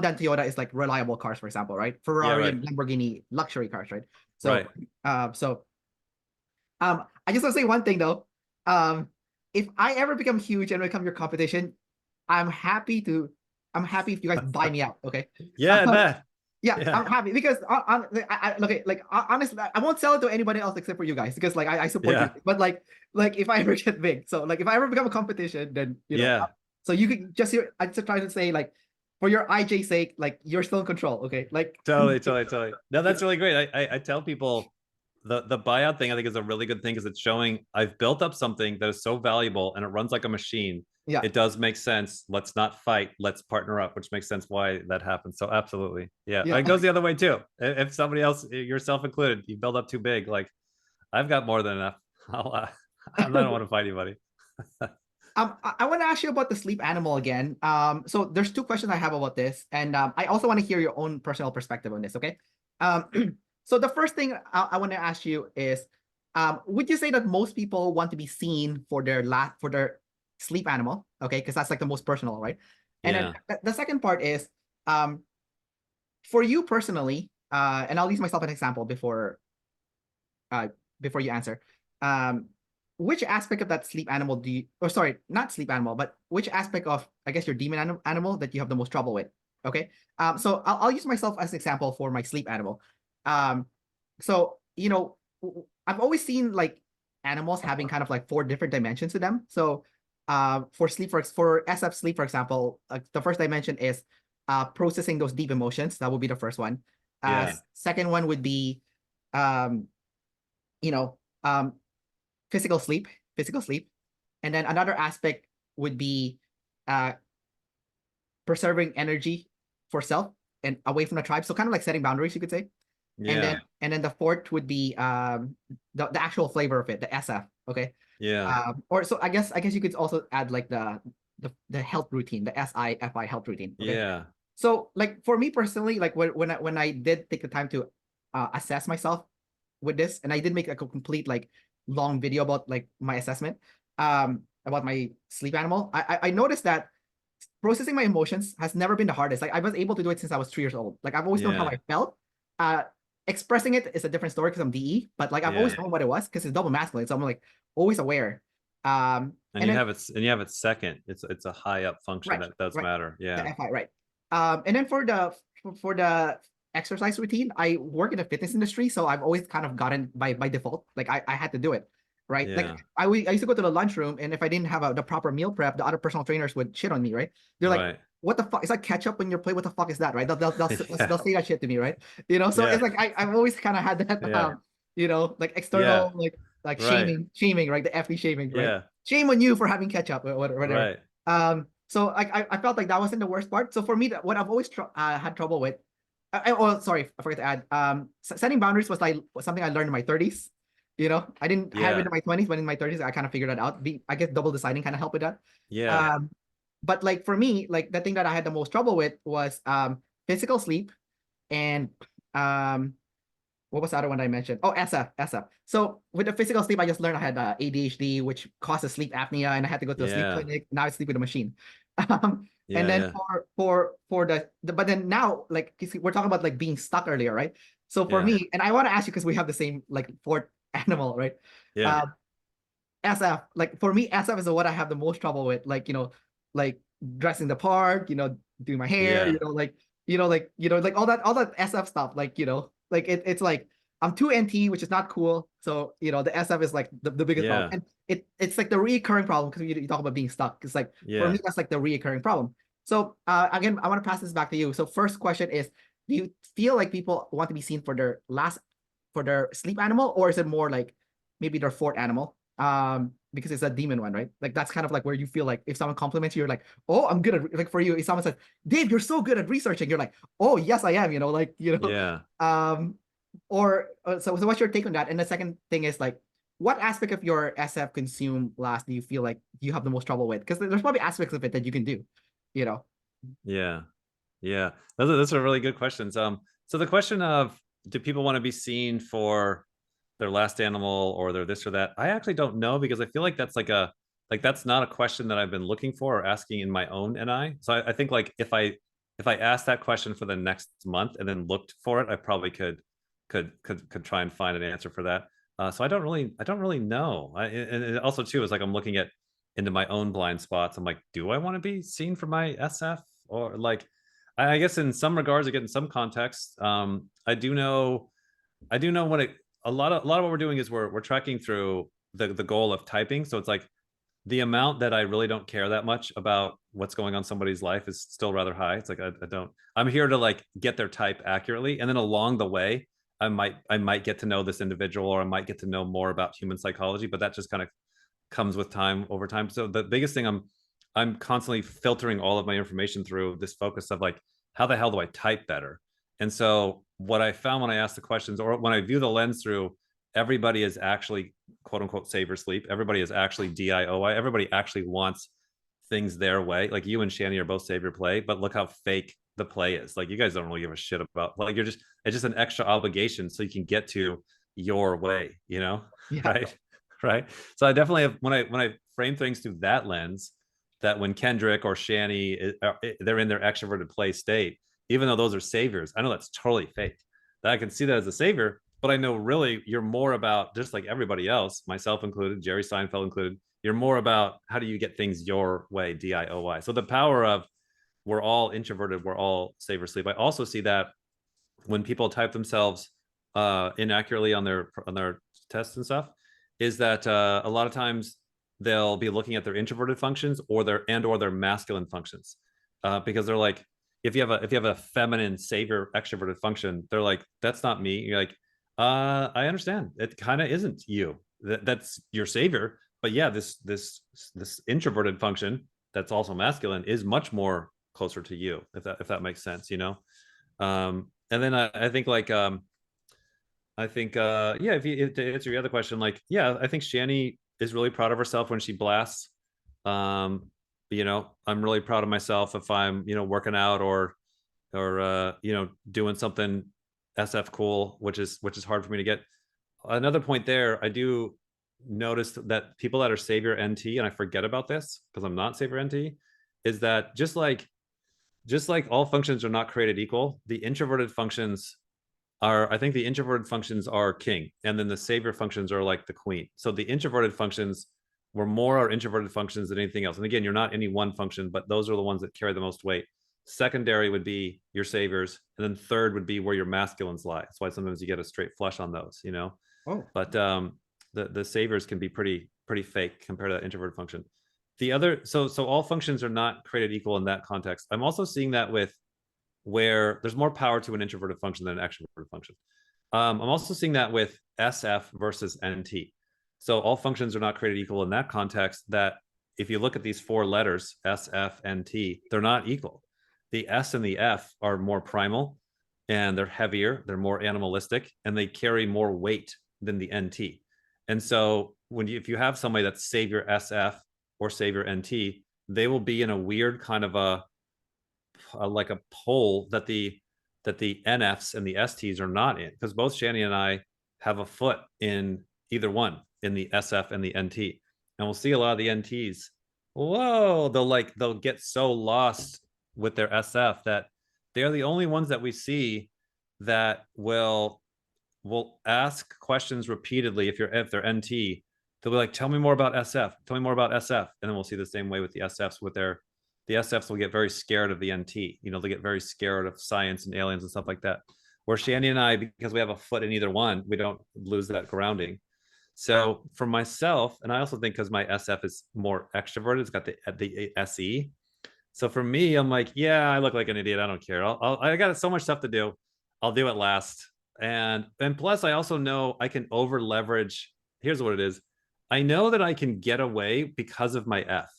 and Toyota is like reliable cars, for example, right? Ferrari and Lamborghini, luxury cars, right? So I just want to say one thing though. If I ever become huge and become your competition, I'm happy if you guys buy me out. Okay. Yeah, I'm happy because honestly, I won't sell it to anybody else except for you guys, because like I support you. But like if I ever get big, so like if I ever become a competition, then so you could just I just try to say, like, for your IJ sake, like you're still in control. Okay. Like totally. No, that's really great. I tell people the buyout thing, I think, is a really good thing, because it's showing I've built up something that is so valuable and it runs like a machine. Yeah, it does make sense. Let's not fight. Let's partner up, which makes sense why that happens. So absolutely. Yeah. It goes the other way too. If somebody else, yourself included, you build up too big, like I've got more than enough. I don't want to fight anybody. I want to ask you about the sleep animal again. So there's two questions I have about this, and I also want to hear your own personal perspective on this. Okay. So the first thing I want to ask you is, would you say that most people want to be seen for their sleep animal? Okay, because that's like the most personal, right? And then the second part is, for you personally, and I'll use myself as an example before you answer. Which aspect of that sleep animal do you, or sorry, not sleep animal, but which aspect of, I guess, your demon animal that you have the most trouble with? Okay. So I'll use myself as an example for my sleep animal. So I've always seen like animals having kind of like 4 different dimensions to them. So for SF sleep, for example, the first dimension is processing those deep emotions. That would be the first one. Second one would be physical sleep. And then another aspect would be preserving energy for self and away from the tribe. So kind of like setting boundaries, you could say. And then the fourth would be the actual flavor of it, the SF. Okay. Or so I guess you could also add like the health routine, the SIFI health routine. Okay? So like for me personally, like when I did take the time to assess myself with this, and I did make like a complete like long video about like my assessment about my sleep animal, I noticed that processing my emotions has never been the hardest. Like I was able to do it since I was 3 years old. Like I've always known how I felt. Expressing it is a different story because I'm DE, but like I've always known what it was because it's double masculine, so I'm like always aware. And you have it second. It's a high up function that does matter. Yeah. The FI, right. And then for the exercise routine, I work in the fitness industry, so I've always kind of gotten by default. Like I had to do it, right? Like I used to go to the lunchroom, and if I didn't have the proper meal prep, the other personal trainers would shit on me, right? They're like, what the fuck? It's like ketchup on your plate. What the fuck is that, right? They'll say that shit to me, right? So it's like I've always kind of had that, like external like shaming, right? The FB shaming, right? Shame on you for having ketchup or whatever. So I felt like that wasn't the worst part. So for me, what I've always had trouble with, oh sorry, I forgot to add. Setting boundaries was something I learned in my 30s. You know, I didn't have it Yeah. in my 20s, but in my 30s, I kind of figured that out. I guess double deciding kind of helped with that. Yeah. Um, but like for me, like the thing that I had the most trouble with was physical sleep and um what was the other one that I mentioned? Oh, SF. So with the physical sleep, I just learned I had ADHD, which causes sleep apnea, and I had to go to a sleep Yeah. clinic. Now I sleep with a machine. And Yeah. then Yeah. for but then now like we're talking about like being stuck earlier, right? So for Yeah. me, and I want to ask you because we have the same like fourth animal, right? Yeah. Uh, SF, like for me, SF is what I have the most trouble with. Like like dressing the part, doing my hair, Yeah. like all that SF stuff. Like like it's like I'm too NT, which is not cool. So the SF is like the biggest problem, Yeah. and it's like the recurring problem because you talk about being stuck. It's like for me Yeah. that's like the recurring problem. So again, I want to pass this back to you. So first question is, do you feel like people want to be seen for their sleep animal, or is it more like maybe their fourth animal? Because it's a demon one, right? Like that's kind of like where you feel like if someone compliments you, you're like, oh, I'm good at like for you. If someone says, Dave, you're so good at researching, you're like, oh, yes, I am. Yeah. Or so what's your take on that? And the second thing is like, what aspect of your SF consume last do you feel like you have the most trouble with? Because there's probably aspects of it that you can do, you know. Yeah. Yeah. Those are really good questions. So the question of, do people want to be seen for their last animal or their this or that? I actually don't know, because I feel like that's that's not a question that I've been looking for or asking in my own NI. So I think like if I asked that question for the next month and then looked for it, I probably could try and find an answer for that. So I don't really know. And also too is like I'm looking at into my own blind spots. I'm like, do I want to be seen for my SF? Or like, I guess in some regards, again, in some context, I do know when it a lot of what we're doing is we're tracking through the goal of typing. So it's like the amount that I really don't care that much about what's going on in somebody's life is still rather high. It's like I don't. I'm here to like get their type accurately, and then along the way, I might get to know this individual, or I might get to know more about human psychology. But that just kind of comes with time over time. So the biggest thing I'm constantly filtering all of my information through this focus of like, how the hell do I type better? And so what I found when I asked the questions, or when I view the lens through, everybody is actually quote unquote save or sleep. Everybody is actually DIOI. Everybody actually wants things their way. Like you and Shani are both save your play, but look how fake the play is. Like you guys don't really give a shit about, like, it's just an extra obligation so you can get to your way, Yeah. right? Right. So I definitely have, when I frame things through that lens, that when Kendrick or Shani they're in their extroverted play state, even though those are saviors, I know that's totally fake. That I can see that as a savior, but I know really you're more about, just like everybody else, myself included, Jerry Seinfeld included, you're more about how do you get things your way, DIOY. So the power of, we're all introverted, we're all save or sleep. I also see that when people type themselves inaccurately on their tests and stuff, is that a lot of times they'll be looking at their introverted functions or their masculine functions, because they're like, if you have a feminine savior extroverted function, they're like, that's not me. You're like, I understand, it kind of isn't you. That's your savior, but yeah, this introverted function that's also masculine is much more closer to you, if that makes sense. And then I think like yeah, if to answer your other question, like, yeah, I think Shani is really proud of herself when she blasts. um I'm really proud of myself if I'm working out, or doing something SF cool, which is hard for me to get. Another point there, I do notice that people that are savior NT, and I forget about this because I'm not savior NT, is that just like all functions are not created equal, the introverted functions are, I think the introverted functions are king, and then the savior functions are like the queen. So the introverted functions were more our introverted functions than anything else. And again, you're not any one function, but those are the ones that carry the most weight. Secondary would be your saviors, and then third would be where your masculines lie. That's why sometimes you get a straight flush on those. Oh, But the saviors can be pretty fake compared to that introverted function. The other, so all functions are not created equal in that context. I'm also seeing that with where there's more power to an introverted function than an extroverted function. I'm also seeing that with SF versus NT. So all functions are not created equal in that context, that if you look at these four letters, S, F, and T, they're not equal. The S and the F are more primal, and they're heavier, they're more animalistic, and they carry more weight than the NT. And so if you have somebody that's savior SF or savior NT, they will be in a weird kind of like a pole that the NFs and the STs are not in, because both Shani and I have a foot in either one, in the SF and the NT. And we'll see a lot of the NTs. Whoa, they'll get so lost with their SF that they're the only ones that we see that will ask questions repeatedly. If they're NT, they'll be like, tell me more about SF, tell me more about SF. And then we'll see the same way with the SFs. The SFs will get very scared of the NT. They get very scared of science and aliens and stuff like that. Where Shani and I, because we have a foot in either one, we don't lose that grounding. So for myself, and I also think because my SF is more extroverted, it's got the SE. So for me, I'm like, yeah, I look like an idiot. I don't care. I got so much stuff to do. I'll do it last. And plus, I also know I can over leverage. Here's what it is. I know that I can get away because of my F.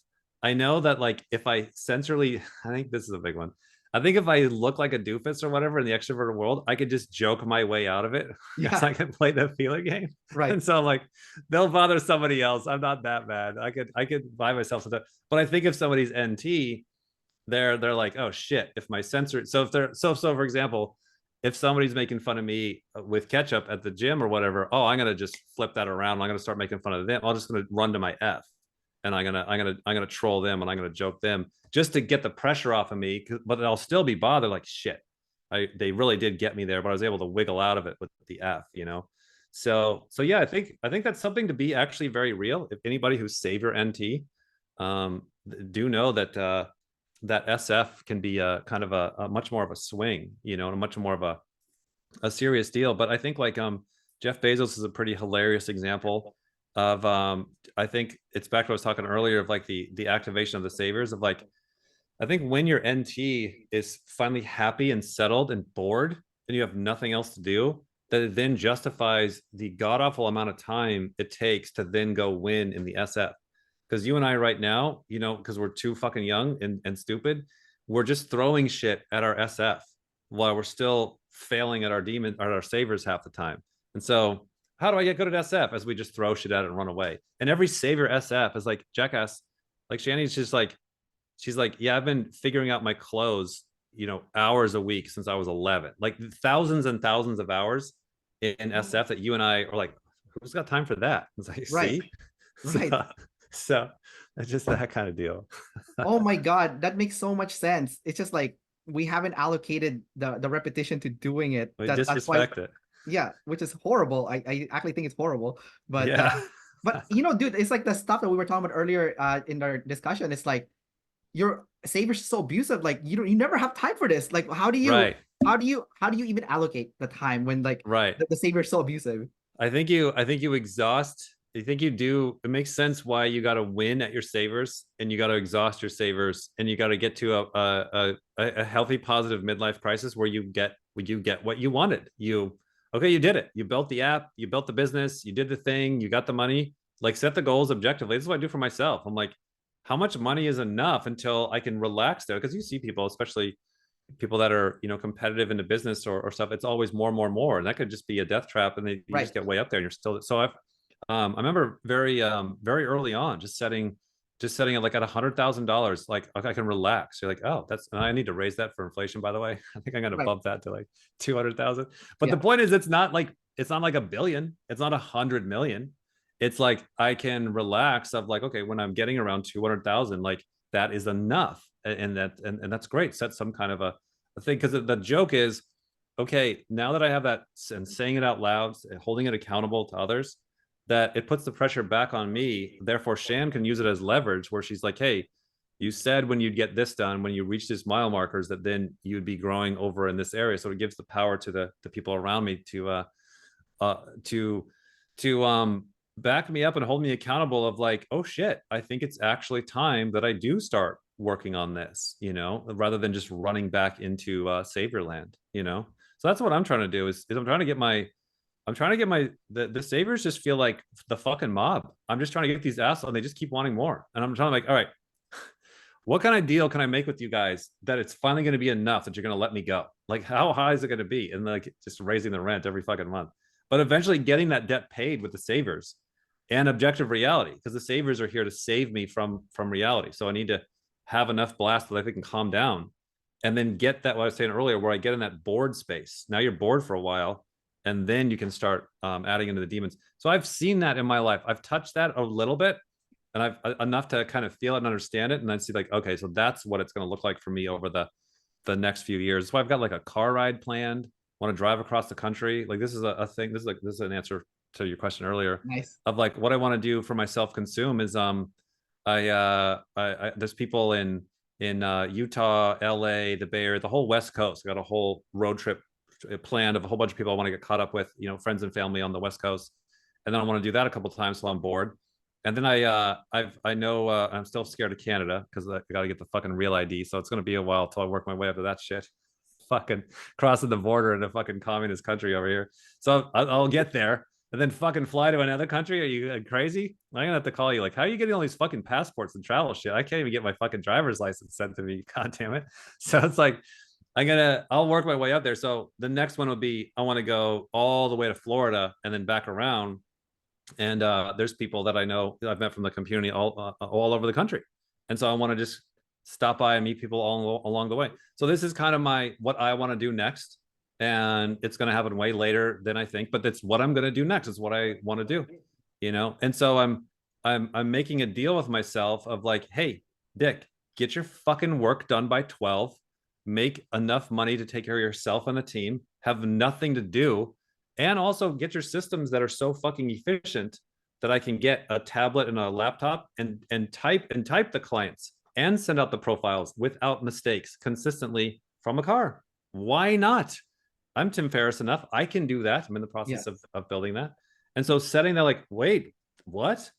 I know that, like, if I centrally, I think this is a big one. I think if I look like a doofus or whatever in the extroverted world, I could just joke my way out of it because Yeah. I can play the feeler game. Right. And so, like, they'll bother somebody else. I'm not that bad. I could buy myself some time. But I think if somebody's NT, they're like, oh shit, if my sensor, so if they're so for example, if somebody's making fun of me with ketchup at the gym or whatever, oh, I'm gonna just flip that around. I'm gonna start making fun of them. I'm just gonna run to my F, and I'm gonna troll them, and I'm gonna joke them just to get the pressure off of me. But I'll still be bothered, like, shit, they really did get me there, but I was able to wiggle out of it with the F. So yeah, I think that's something to be actually very real. If anybody who's savior NT, do know that that SF can be a kind of a much more of a swing, and a much more of a serious deal. But I think, like, Jeff Bezos is a pretty hilarious example of I think it's back to what I was talking earlier of, like, the activation of the saviors of, like, I think when your NT is finally happy and settled and bored and you have nothing else to do, that it then justifies the god awful amount of time it takes to then go win in the SF. Because you and I right now, because we're too fucking young and stupid, we're just throwing shit at our SF while we're still failing at our saviors half the time. And so, how do I get good at SF? As we just throw shit at it and run away. And every savior SF is like, jackass. Like, Shani's just like, she's like, yeah, I've been figuring out my clothes, hours a week since I was 11, like thousands and thousands of hours in SF that you and I are like, who's got time for that? It's like, Right. see, Right. so it's just that kind of deal. Oh my God, that makes so much sense. It's just like we haven't allocated the repetition to doing it. We That's why, disrespect it. yeah, which is horrible. I actually think it's horrible. But Yeah. but dude, it's like the stuff that we were talking about earlier in our discussion. It's like your savior's so abusive. Like you never have time for this. Like how do you Right. how do you even allocate the time when, like, Right. the savior's so abusive? I think you exhaust. I think you do. It makes sense why you got to win at your savers and you got to exhaust your savers and you got to get to a healthy, positive midlife crisis where you get what you wanted. You did it. You built the app, you built the business, you did the thing, you got the money. Like, set the goals objectively. This is what I do for myself. I'm like, how much money is enough until I can relax there? Because you see people, especially people that are competitive in the business or stuff, it's always more and more and more, and that could just be a death trap, and you Right. just get way up there and you're still. So I remember very early on just setting it like at $100,000, like, okay, I can relax. You're like, oh, I need to raise that for inflation, by the way. I think I'm gonna Right. bump that to like 200,000. But Yeah. the point is, it's not like a billion, it's not 100 million. It's like I can relax of, like, okay, when I'm getting around 200,000, like, that is enough, and that's great. Set some kind of a thing, because the joke is, okay, now that I have that and saying it out loud, holding it accountable to others, that it puts the pressure back on me. Therefore, Shan can use it as leverage, where she's like, hey, you said when you'd get this done, when you reach these mile markers, that then you'd be growing over in this area. So it gives the power to the people around me to back me up and hold me accountable of, like, oh shit, I think it's actually time that I do start working on this, rather than just running back into savior land. So that's what I'm trying to do is I'm trying to get my I'm trying to get the savers just feel like the fucking mob. I'm just trying to get these assholes, and they just keep wanting more. And I'm trying to like, all right, what kind of deal can I make with you guys that it's finally going to be enough that you're going to let me go? Like, how high is it going to be? And like, just raising the rent every fucking month, but eventually getting that debt paid with the savers and objective reality, because the savers are here to save me from reality. So I need to have enough blast that I can calm down, and then get that, what I was saying earlier, where I get in that bored space. Now you're bored for a while, and then you can start adding into the demons. So I've seen that in my life. I've touched that a little bit, and I've enough to kind of feel it and understand it, and then see like, okay, so that's what it's going to look like for me over the next few years. So I've got like a car ride planned. Want to drive across the country. Like this is a thing. This is an answer to your question earlier. Nice. Of like what I want to do for myself consume is I there's people in Utah, LA, the Bay Area, the whole West Coast. I got a whole road trip planned of a whole bunch of people I want to get caught up with, friends and family on the West Coast. And then I want to do that a couple of times while I'm bored. And then I know I'm still scared of Canada because I got to get the fucking real ID. So it's going to be a while till I work my way up to that shit. Fucking crossing the border in a fucking communist country over here. So I'll get there and then fucking fly to another country. Are you crazy? I'm gonna have to call you. Like, how are you getting all these fucking passports and travel shit? I can't even get my fucking driver's license sent to me. God damn it. So it's like, I'll work my way up there. So the next one would be, I want to go all the way to Florida and then back around. And there's people that I know that I've met from the community all over the country. And so I want to just stop by and meet people all along the way. So this is kind of what I want to do next. And it's going to happen way later than I think, but that's what I'm going to do next. Is what I want to do, And so I'm making a deal with myself of like, hey, Dick, get your fucking work done by 12, make enough money to take care of yourself and the team, have nothing to do, and also get your systems that are so fucking efficient that I can get a tablet and a laptop and type the clients and send out the profiles without mistakes consistently from a car. Why not? I'm Tim Ferriss enough. I can do that. I'm in the process of building that. And so setting that like, wait, what?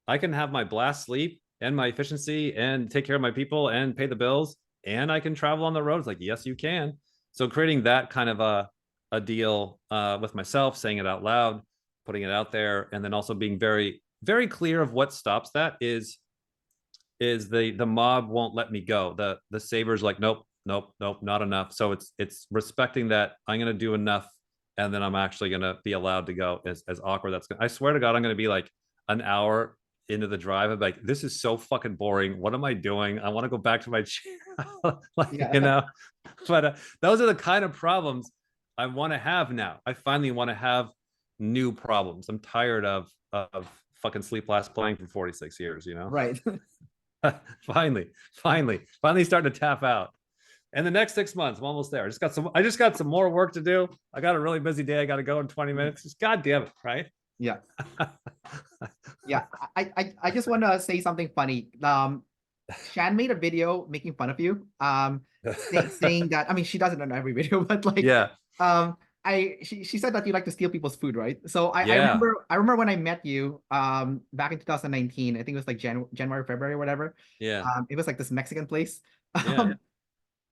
I can have my blast sleep and my efficiency and take care of my people and pay the bills, and I can travel on the roads. Like, yes, you can. So creating that kind of a deal with myself, saying it out loud, putting it out there, and then also being very, very clear of what stops that is the mob won't let me go. The savers like, nope, not enough. So it's respecting that I'm going to do enough, and then I'm actually going to be allowed to go. As awkward that's going, I swear to God, I'm going to be like an hour into the drive. I'm like, this is so fucking boring. What am I doing? I want to go back to my chair. But those are the kind of problems I want to have now. I finally want to have new problems. I'm tired of fucking sleep last playing for 46 years, Right. finally starting to tap out. And the next 6 months, I'm almost there. I just got some more work to do. I got a really busy day. I got to go in 20 minutes. Just God damn it, right? Yeah. Yeah. I just want to say something funny. Shan made a video making fun of you. Saying that, I mean, she does it on every video, but like, she said that you like to steal people's food, right? So I remember when I met you back in 2019. I think it was like January, February, whatever. Yeah. It was like this Mexican place.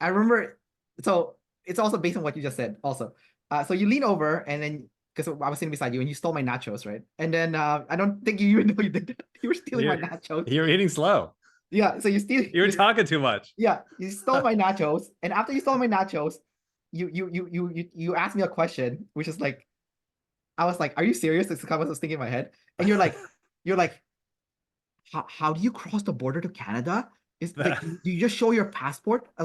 I remember. So it's also based on what you just said. Also, so you lean over and then, because I was sitting beside you and you stole my nachos, right? And then I don't think you even know you did it. You were stealing my nachos. You were eating slow. Yeah, so you were talking too much. Yeah, you stole my nachos, and after you stole my nachos, you asked me a question, which is like, I was like, "Are you serious?" This is what I was thinking in my head, and you're like, how do you cross the border to Canada? Is like, do you just show your passport? I'm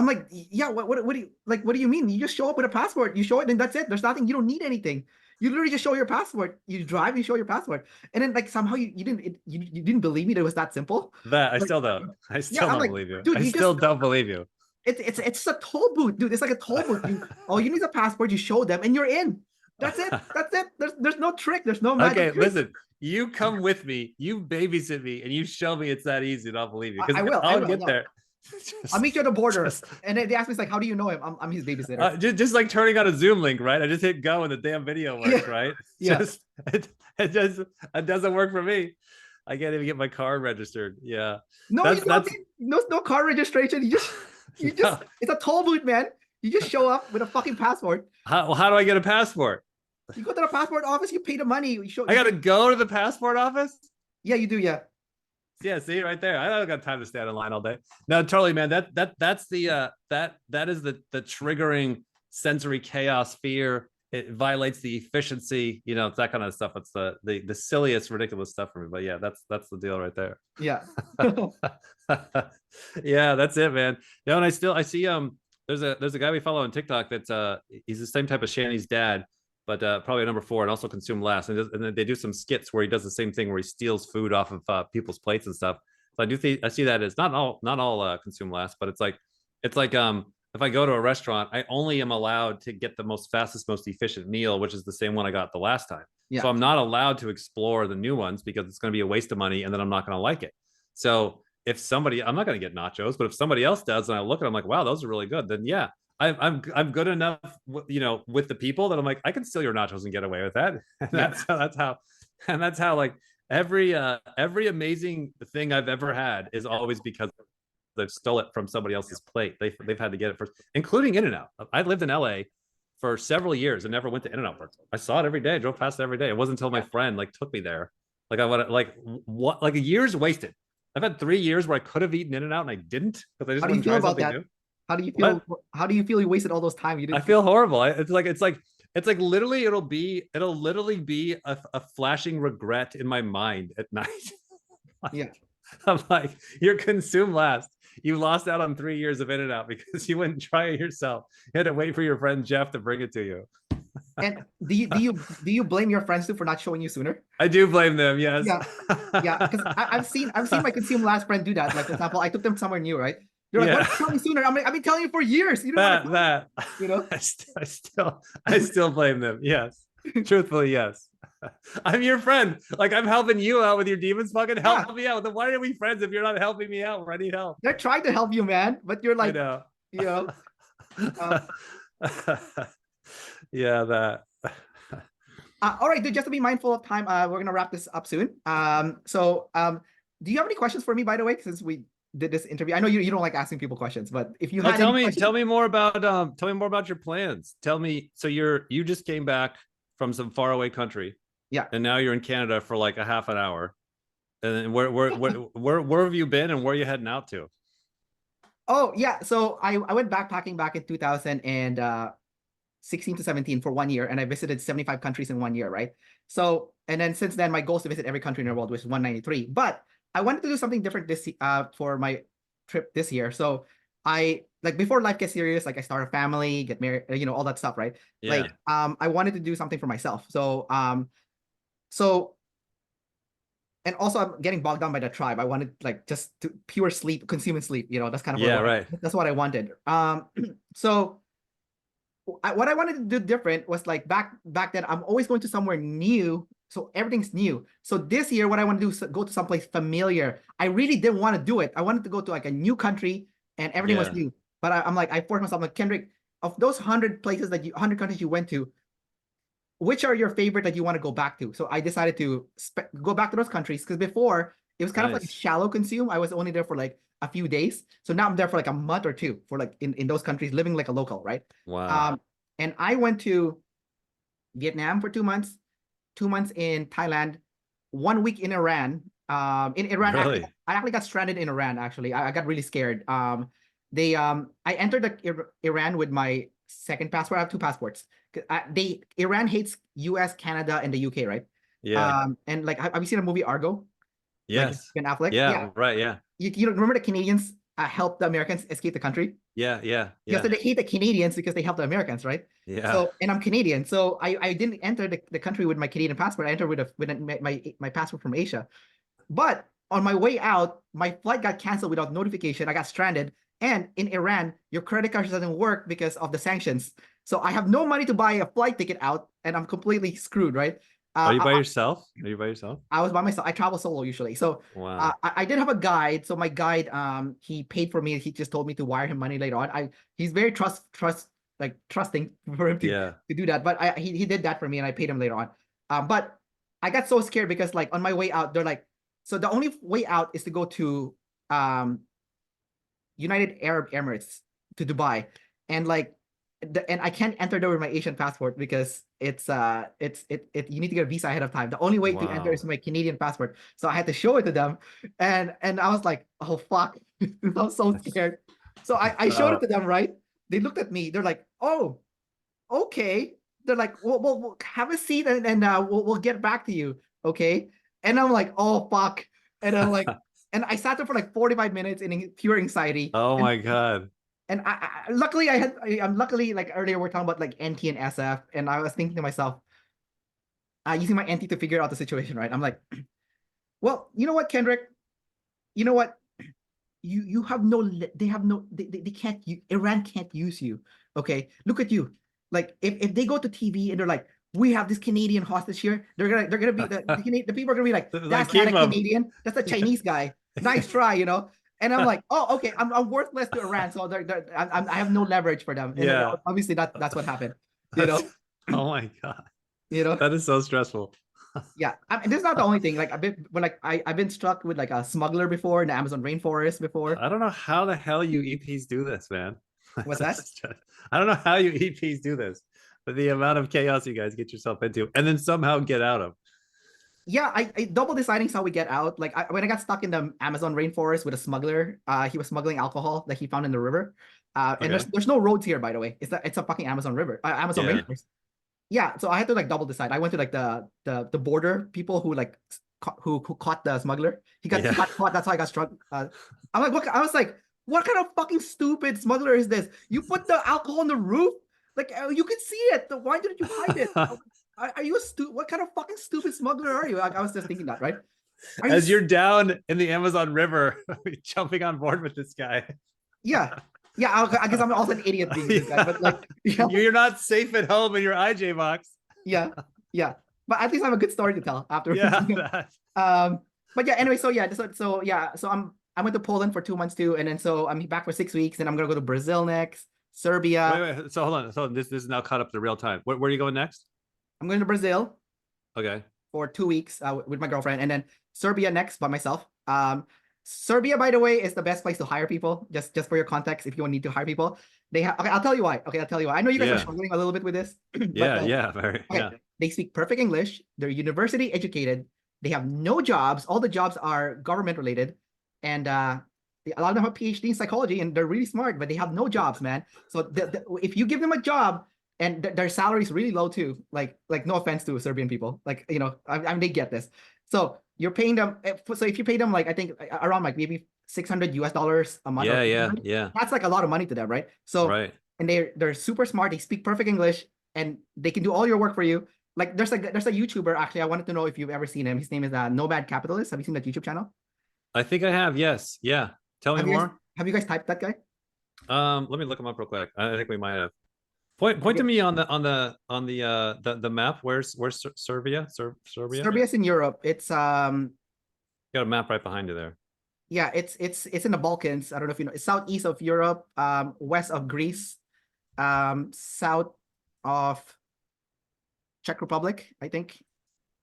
like, yeah. What do you like? What do you mean? You just show up with a passport. You show it, and that's it. There's nothing. You don't need anything. You literally just show your passport. You drive, you show your passport, and then like somehow you didn't believe me that it was that simple. I still don't. I still don't believe you. Dude, I still don't believe you. It's a toll booth, dude. It's like a toll booth. All you need is a passport. You show them, and you're in. That's it. That's it. There's no trick. There's no magic. Okay, listen. You come with me. You babysit me, and you show me it's that easy. And I'll believe you. I will. I'll get there. I'll meet you at the border. And they ask me, like, how do you know him? I'm his babysitter. Just like turning on a Zoom link, right? I just hit go and the damn video works, right? Yeah. It doesn't work for me. I can't even get my car registered. Yeah. No, no car registration. You just it's a toll booth, man. You just show up with a fucking passport. How do I get a passport? You go to the passport office, you pay the money. You show. I gotta go to the passport office. Yeah, you do. Yeah. Yeah, see right there. I don't got time to stand in line all day. No, totally, man. That's the that is the triggering sensory chaos fear. It violates the efficiency, it's that kind of stuff. It's the silliest, ridiculous stuff for me. But yeah, that's the deal right there. Yeah. Yeah, that's it, man. And I see there's a guy we follow on TikTok that's he's the same type of Shanny's dad, but probably number 4 and also consume less. And then they do some skits where he does the same thing where he steals food off of people's plates and stuff. So I do think I see that as not all consume last, but it's like if I go to a restaurant, I only am allowed to get the fastest, most efficient meal, which is the same one I got the last time. Yeah. So I'm not allowed to explore the new ones because it's going to be a waste of money and then I'm not going to like it. So if I'm not going to get nachos, but if somebody else does and I look at them like, wow, those are really good, then yeah, I'm good enough, with the people that I'm like, I can steal your nachos and get away with that. And that's how like every amazing thing I've ever had is always because they've stole it from somebody else's plate. They've had to get it first, including In-N-Out. I lived in LA for several years and never went to In-N-Out. I saw it every day. I drove past it every day. It wasn't until my friend took me there. Like I want like a year's wasted. I've had 3 years where I could have eaten In-N-Out and I didn't because I just want to try something new. How do you feel? What? How do you feel you wasted all those time? You didn't. I feel horrible. It's like literally it'll literally be a flashing regret in my mind at night. Yeah. I'm like, you're consumed last. You lost out on 3 years of In-N-Out because you wouldn't try it yourself. You had to wait for your friend Jeff to bring it to you. And do you blame your friends too for not showing you sooner? I do blame them. Yes. Yeah. Yeah. Because I've seen my consume last friend do that. Like, for example, I took them somewhere new, right? They're like, "Why tell me sooner?" I'm like, "I've been telling you for years." You know I still blame them. Yes. Truthfully, yes. I'm your friend. Like I'm helping you out with your demons. Fucking help me out. Then why are we friends if you're not helping me out where I need help? They're trying to help you, man, but you're like, yeah, that. All right, dude. Just to be mindful of time, we're gonna wrap this up soon. Do you have any questions for me, by the way? Since we did this interview, I know you don't like asking people questions, but if you had tell me more about your plans. Tell me. So you just came back from some faraway country. Yeah. And now you're in Canada for like a half an hour. And then where have you been and where are you heading out to? Oh, yeah. So I went backpacking back in 2016 to 17 for 1 year, and I visited 75 countries in 1 year, right? So, and then since then, my goal is to visit every country in the world, which is 193. But I wanted to do something different for my trip this year. So before life gets serious, like I start a family, get married, all that stuff, right? Yeah. I wanted to do something for myself. So, and also I'm getting bogged down by the tribe. I wanted just to pure sleep, consume and sleep. That's kind of that's what I wanted. So what I wanted to do different was back then I'm always going to somewhere new. So everything's new. So this year, what I want to do is go to someplace familiar. I really didn't want to do it. I wanted to go to a new country and everything was new. But I forced myself, like, Kendrick, of those 100 countries you went to, which are your favorite that you want to go back to? So I decided to go back to those countries because before it was kind of like shallow consume. I was only there for like a few days. So now I'm there for like a month or two for in those countries, living like a local, right? Wow. And I went to Vietnam for 2 months, 2 months in Thailand, 1 week in Iran. In Iran, really? I actually got stranded in Iran. Actually, I got really scared. I entered Iran with my second passport. I have 2 passports. Iran hates US, Canada, and the UK, right? Yeah. And have you seen a movie Argo? Yes. Ben Affleck. Yeah. Right. Yeah. You remember the Canadians helped the Americans escape the country? Yeah. So they hate the Canadians because they helped the Americans, right? Yeah. So, and I'm Canadian, so I didn't enter the country with my Canadian passport. I entered with my passport from Asia. But on my way out, my flight got canceled without notification. I got stranded. And in Iran, your credit card doesn't work because of the sanctions. So I have no money to buy a flight ticket out, and I'm completely screwed, right? Are you by yourself? Are you by yourself? I was by myself. I travel solo usually. So wow. I did have a guide. So my guide, he paid for me. He just told me to wire him money later on. He's very trusting for him to do that. But he did that for me, and I paid him later on. But I got so scared because on my way out, they're like, so the only way out is to go to United Arab Emirates, to Dubai, and and I can't enter there with my Asian passport because it's you need to get a visa ahead of time. The only way to enter Wow. is my Canadian passport. So I had to show it to them, and I was like, oh fuck, I was so scared. So I showed it to them, right? They looked at me. They're like, oh, okay. They're like, we'll have a seat and we'll get back to you, okay? And I'm like, oh fuck, and I'm like, and I sat there for like 45 minutes in pure anxiety. Oh And my God. luckily I'm luckily, like earlier we're talking about like NT and SF, and I was thinking to myself, using my NT to figure out the situation, right? I'm like, well, you know what, Kendrick, you know what, you have no, they have no, they can't, Iran can't use you, okay? Look at you, like if they go to TV and they're like, we have this Canadian hostage here, they're gonna be the people are gonna be like, Like, that's not keep a him. Canadian, that's a Chinese guy, nice try, you know. And I'm like, oh, okay, I'm worthless to Iran, so I have no leverage for them, and Yeah. obviously that's what happened, you That's, know. oh my God. You know. That is so stressful. Yeah, and this is not the only thing. Like I've been, when like I've been struck with like a smuggler before in the Amazon rainforest before. I don't know how the hell you EPs do this, man. What's that? I don't know how you EPs do this, but the amount of chaos you guys get yourself into and then somehow get out of. Yeah, I double deciding how we get out. Like when I got stuck in the Amazon rainforest with a smuggler, he was smuggling alcohol that he found in the river. And Okay. there's no roads here, by the way. It's a fucking Amazon river, Amazon Yeah. rainforest. Yeah, so I had to like double decide. I went to like the border people who like who caught the smuggler. He got caught. That's how I got struck. I'm like, what? I was like, what kind of fucking stupid smuggler is this? You put the alcohol on the roof, like you could see it. Why didn't you hide it? Are you a what kind of fucking stupid smuggler are you? I was just thinking that, right? Are you? As you're down in the Amazon River, jumping on board with this guy. Yeah, yeah. I guess I'm also an idiot being this guy, but like, yeah, you're not safe at home in your IJ box. yeah, yeah. But at least I have a good story to tell afterwards. Yeah. But yeah. Anyway, so yeah, so yeah, so I went to Poland for 2 months too, and then so I'm back for 6 weeks, and I'm gonna go to Brazil next, Serbia. Wait. So hold on. So this is now caught up to real time. Where are you going next? I'm going to Brazil Okay. for 2 weeks with my girlfriend, and then Serbia next by myself. Serbia, by the way, is the best place to hire people. Just for your context, if you need to hire people, they have. Okay, I'll tell you why. Okay, I'll tell you why. I know you guys are struggling a little bit with this. But, Yeah. Very. okay, Yeah. they speak perfect English. They're university educated. They have no jobs. All the jobs are government related, and a lot of them have PhD in psychology, and they're really smart, but they have no jobs, man. So if you give them a job, and their salary is really low too, like no offense to Serbian people, like, you know, I mean they get this. So you're paying them. So if you pay them like, I think around like maybe $600 a month. Yeah. That's like a lot of money to them, right? So Right. and they're super smart. They speak perfect English, and they can do all your work for you. Like there's a YouTuber, actually. I wanted to know if you've ever seen him. His name is Nomad Capitalist. Have you seen that YouTube channel? I think I have. Yes. Yeah. Tell me more. Have you guys typed that guy? Let me look him up real quick. I think we might have. Point to me on the map. Where's Serbia? Serbia? Serbia's in Europe. It's Got a map right behind you there. yeah, it's in the Balkans. I don't know if you know. It's southeast of Europe, west of Greece, south of Czech Republic, I think,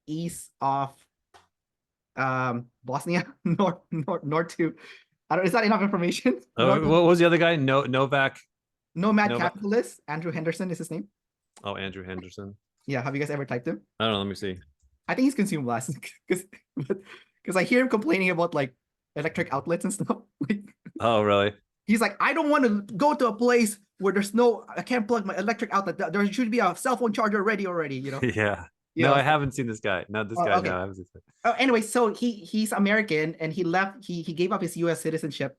east of Bosnia, north to, I don't, is that enough information? What was the other guy? Novak. Nomad Capitalist, Andrew Henderson is his name. Oh, Andrew Henderson. Yeah, have you guys ever typed him? I don't know. Let me see. I think he's consumed less because I hear him complaining about like electric outlets and stuff. Like, Oh, really? he's like, I don't want to go to a place where I can't plug my electric outlet. There should be a cell phone charger ready already, you know? Yeah. You No, know? I haven't seen this guy. No, this guy. Okay. No, I haven't seen this Oh, anyway, so he's American, and he left. He gave up his U.S. citizenship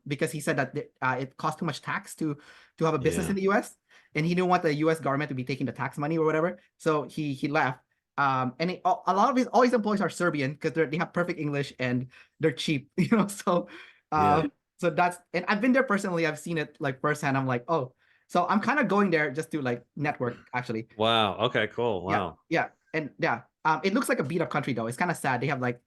because he said that it cost too much tax to have a business in the U.S., and he didn't want the U.S. government to be taking the tax money or whatever. So he left. And a lot of all his employees are Serbian because they have perfect English and they're cheap, you know. So so that's, and I've been there personally. I've seen it like firsthand. I'm like, oh, so I'm kind of going there just to like network, actually. Wow. Okay, cool. Wow. Yeah. And yeah, it looks like a beat up country though. It's kind of sad. They have like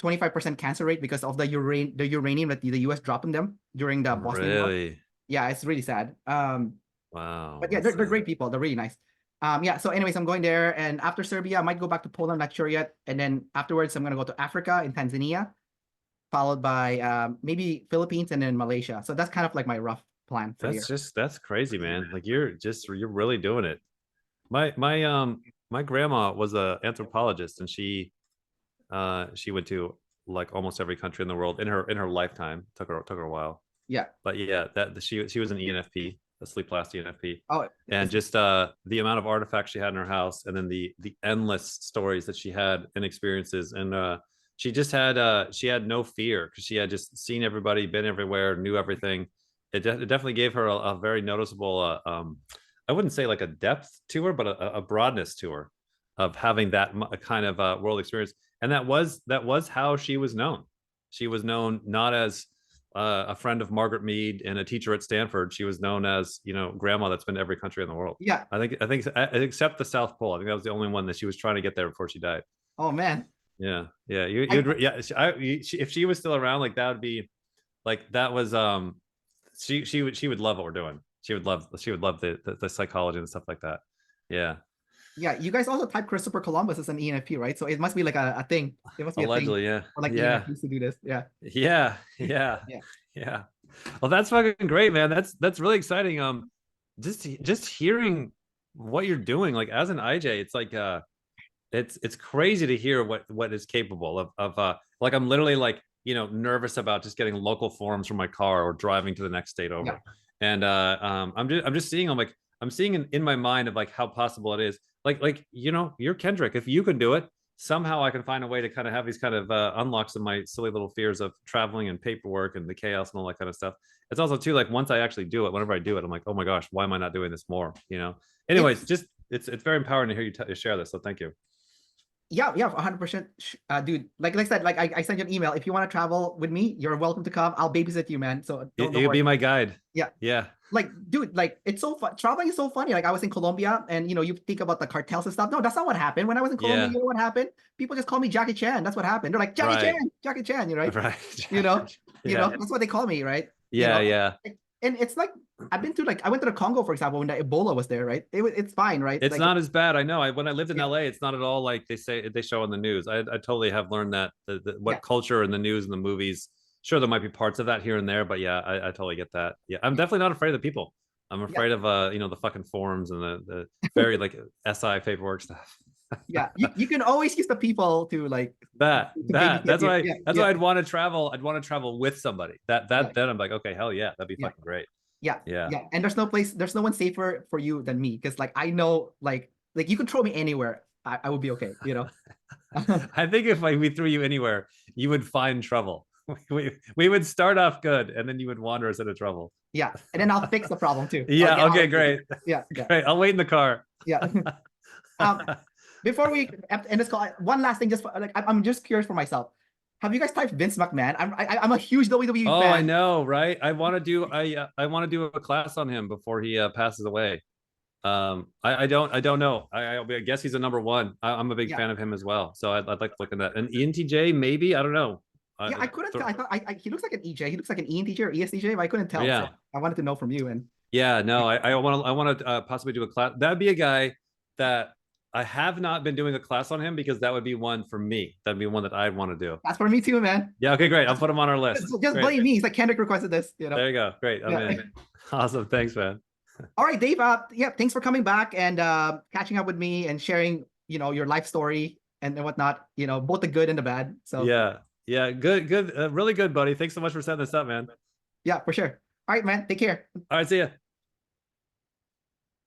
25% cancer rate because of the uranium that the US dropped on them during the Bosnian War. Really? Yeah, it's really sad. Wow. But yeah, they're great people. They're really nice. Yeah, so anyways, I'm going there, and after Serbia, I might go back to Poland, not sure yet. And then afterwards, I'm gonna go to Africa in Tanzania, followed by maybe Philippines and then Malaysia. So that's kind of like my rough plan for the year. That's crazy, man. Like you're really doing it. My grandma was a anthropologist, and she went to like almost every country in the world in her lifetime. Took her a while. Yeah. But yeah, she was an ENFP, a sleep last ENFP. Oh, And just the amount of artifacts she had in her house, and then the endless stories that she had and experiences, and she had no fear because she had just seen everybody, been everywhere, knew everything. It definitely gave her a very noticeable I wouldn't say like a depth to her, but a broadness to her of having that kind of world experience. And that was how she was known. She was known not as a friend of Margaret Mead and a teacher at Stanford. She was known as, grandma that's been to every country in the world. Yeah. I think except the South Pole. I think that was the only one that she was trying to get there before she died. Oh man. Yeah. If she was still around, like that would be like, that was she would love what we're doing. She would love the psychology and stuff like that. Yeah. Yeah, you guys also type Christopher Columbus as an ENFP, right? So it must be like a thing. It must be allegedly, a thing yeah. for like Yeah. ENFPs to do this. Yeah. Yeah. Yeah. Well, that's fucking great, man. That's really exciting. Just hearing what you're doing, like as an IJ, it's like it's crazy to hear what is capable of like, I'm literally like, nervous about just getting local forms from my car or driving to the next state over. Yeah. And I'm just seeing, I'm seeing in my mind of like how possible it is. Like you're Kendrick. If you can do it, somehow I can find a way to kind of have these kind of unlocks of my silly little fears of traveling and paperwork and the chaos and all that kind of stuff. It's also too, like, once I actually do it, whenever I do it, I'm like, oh my gosh, why am I not doing this more? Anyways, just it's very empowering to hear you share this. So thank you. Yeah, 100%, dude. Like I said, like I sent you an email. If you want to travel with me, you're welcome to come. I'll babysit you, man. So don't You'd worry. be my guide. Yeah. Like, dude, like it's so fun. Traveling is so funny. Like I was in Colombia, and you think about the cartels and stuff. No, that's not what happened. When I was in Colombia, you know what happened? People just call me Jackie Chan. That's what happened. They're like, Jackie Chan, right? Right. That's what they call me, right? Yeah. And it's like, I've been to, like, I went to the Congo, for example, when the Ebola was there, right? It's fine, right? It's like, not as bad. I know. When I lived in LA, it's not at all like they show on the news. I totally have learned that what culture and the news and the movies. Sure, there might be parts of that here and there, but yeah, I totally get that. Yeah, I'm definitely not afraid of the people. I'm afraid of the fucking forms and the very like SI paperwork stuff. Yeah, you can always use the people to like that's why I'd want to travel. I'd want to travel with somebody. Then I'm like, okay, hell yeah, that'd be fucking great. Yeah. And there's no one safer for you than me, because like I know like you can throw me anywhere, I would be okay. I think if we threw you anywhere, you would find trouble. We would start off good, and then you would wander us into trouble. Yeah, and then I'll fix the problem too. Yeah. Okay. Great. Yeah. Great. I'll wait in the car. Yeah. Before we end this call, one last thing, just like I'm just curious for myself. Have you guys typed Vince McMahon? I'm a huge WWE fan. Oh, I know, right? I want to do a class on him before he passes away. I don't know. I guess he's a number one. I'm a big fan of him as well. So I'd like to look at that. An ENTJ, maybe, I don't know. I couldn't tell. I thought he looks like an EJ. He looks like an ENTJ or ESTJ, but I couldn't tell. Yeah. So I wanted to know from you. And yeah, no, I want to possibly do a class. That'd be a guy that I have not been doing a class on him, because that would be one for me. That'd be one that I'd want to do. That's for me too, man. Yeah. Okay. Great. I'll put him on our list. Just blame me. He's like, Kendrick requested this. There you go. Great. I'm in. Awesome. Thanks, man. All right, Dave. Thanks for coming back and catching up with me and sharing, your life story and whatnot. Both the good and the bad. So yeah. Good. Really good, buddy. Thanks so much for setting this up, man. Yeah, for sure. All right, man. Take care. All right. See ya.